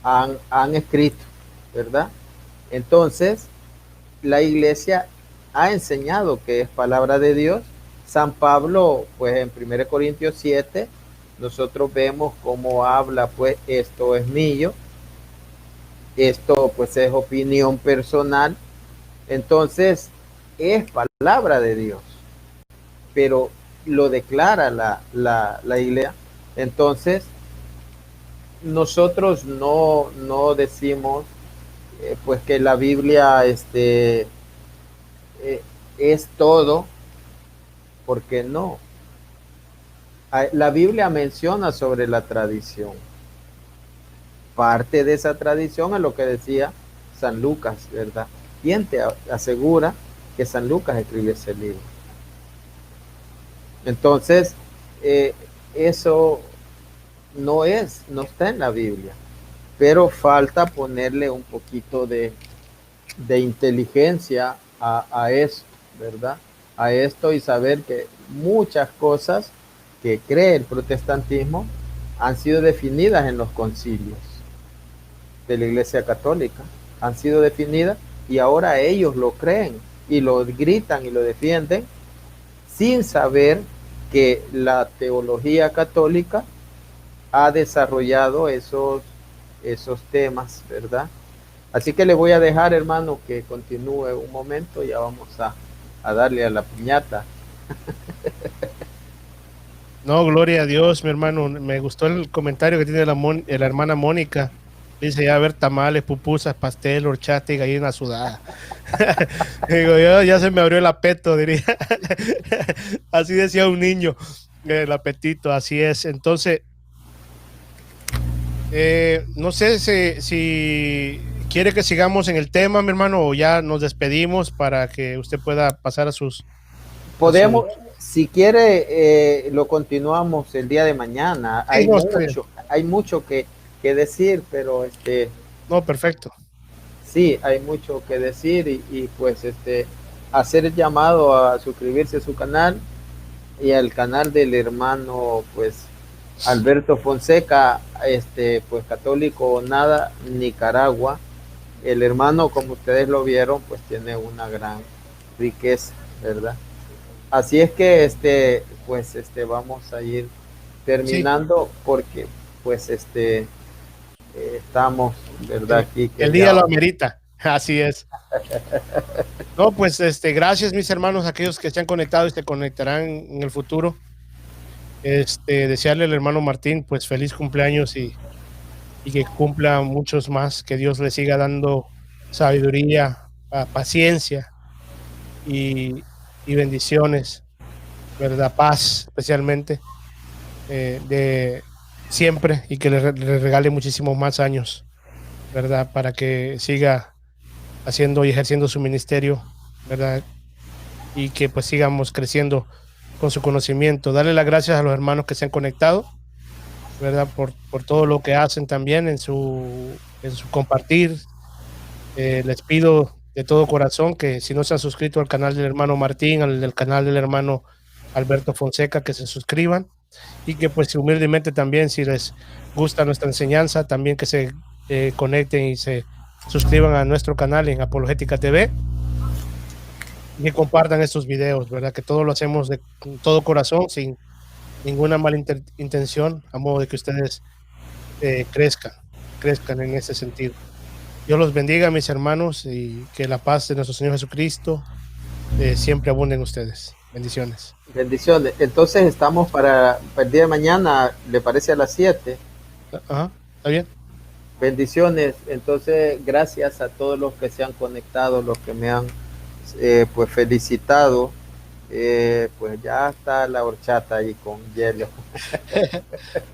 han escrito, ¿verdad? Entonces, la iglesia ha enseñado que es palabra de Dios. San Pablo, pues en 1 Corintios 7, nosotros vemos cómo habla, pues esto es mío, esto pues es opinión personal. Entonces, es palabra de Dios, pero lo declara la iglesia. Entonces, nosotros no decimos pues que la Biblia es todo, porque no. La Biblia menciona sobre la tradición. Parte de esa tradición es lo que decía San Lucas, ¿verdad? ¿Quién te asegura que San Lucas escribió ese libro? Entonces, eso no está en la Biblia, pero falta ponerle un poquito de inteligencia a eso, ¿verdad? A esto, y saber que muchas cosas que cree el protestantismo han sido definidas en los concilios de la Iglesia Católica, han sido definidas y ahora ellos lo creen. y lo gritan y lo defienden sin saber que la teología católica ha desarrollado esos temas, ¿verdad? Así que le voy a dejar, hermano, que continúe un momento. Ya vamos a darle a la piñata. No, gloria a Dios, mi hermano. Me gustó el comentario que tiene la hermana Mónica. Dice, ya ver tamales, pupusas, pastel, horchata y gallina sudada. Digo, ya se me abrió el apeto, diría. Así decía un niño, el apetito, así es. Entonces, no sé si quiere que sigamos en el tema, mi hermano, o ya nos despedimos para que usted pueda pasar a sus... Podemos, si quiere, lo continuamos el día de mañana. Sí, Hay mucho que decir, pero no, perfecto. Sí, hay mucho que decir y pues hacer el llamado a suscribirse a su canal y al canal del hermano pues Alberto Fonseca, pues Católico o Nada, Nicaragua. El hermano, como ustedes lo vieron, pues tiene una gran riqueza, ¿verdad? Así es que pues vamos a ir terminando, sí, porque pues estamos, ¿verdad? Aquí que el día lo amerita, así es. No, pues gracias mis hermanos, aquellos que se han conectado y se conectarán en el futuro. Desearle al hermano Martín pues feliz cumpleaños y que cumpla muchos más, que Dios le siga dando sabiduría, paciencia y bendiciones, ¿verdad? Paz especialmente de siempre, y que le regale muchísimos más años, ¿verdad? Para que siga haciendo y ejerciendo su ministerio, ¿verdad? Y que pues sigamos creciendo con su conocimiento. Darle las gracias a los hermanos que se han conectado, ¿verdad? Por todo lo que hacen también en su compartir. Les pido de todo corazón que si no se han suscrito al canal del hermano Martín, al canal del hermano Alberto Fonseca, que se suscriban, y que pues humildemente también, si les gusta nuestra enseñanza, también que se conecten y se suscriban a nuestro canal en Apologética TV y que compartan estos videos, ¿verdad? Que todo lo hacemos de todo corazón, sin ninguna mala intención, a modo de que ustedes crezcan en ese sentido. Dios los bendiga, mis hermanos, y que la paz de nuestro Señor Jesucristo siempre abunde en ustedes. Bendiciones. Bendiciones. Entonces estamos para el día de mañana, ¿le parece a las 7? Ajá, está bien. Bendiciones. Entonces, gracias a todos los que se han conectado, los que me han pues felicitado. Pues ya está la horchata ahí con hielo.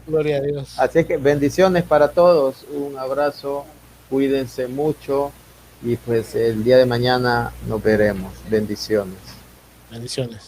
Gloria a Dios. Así que bendiciones para todos. Un abrazo. Cuídense mucho. Y pues el día de mañana nos veremos. Bendiciones. Bendiciones.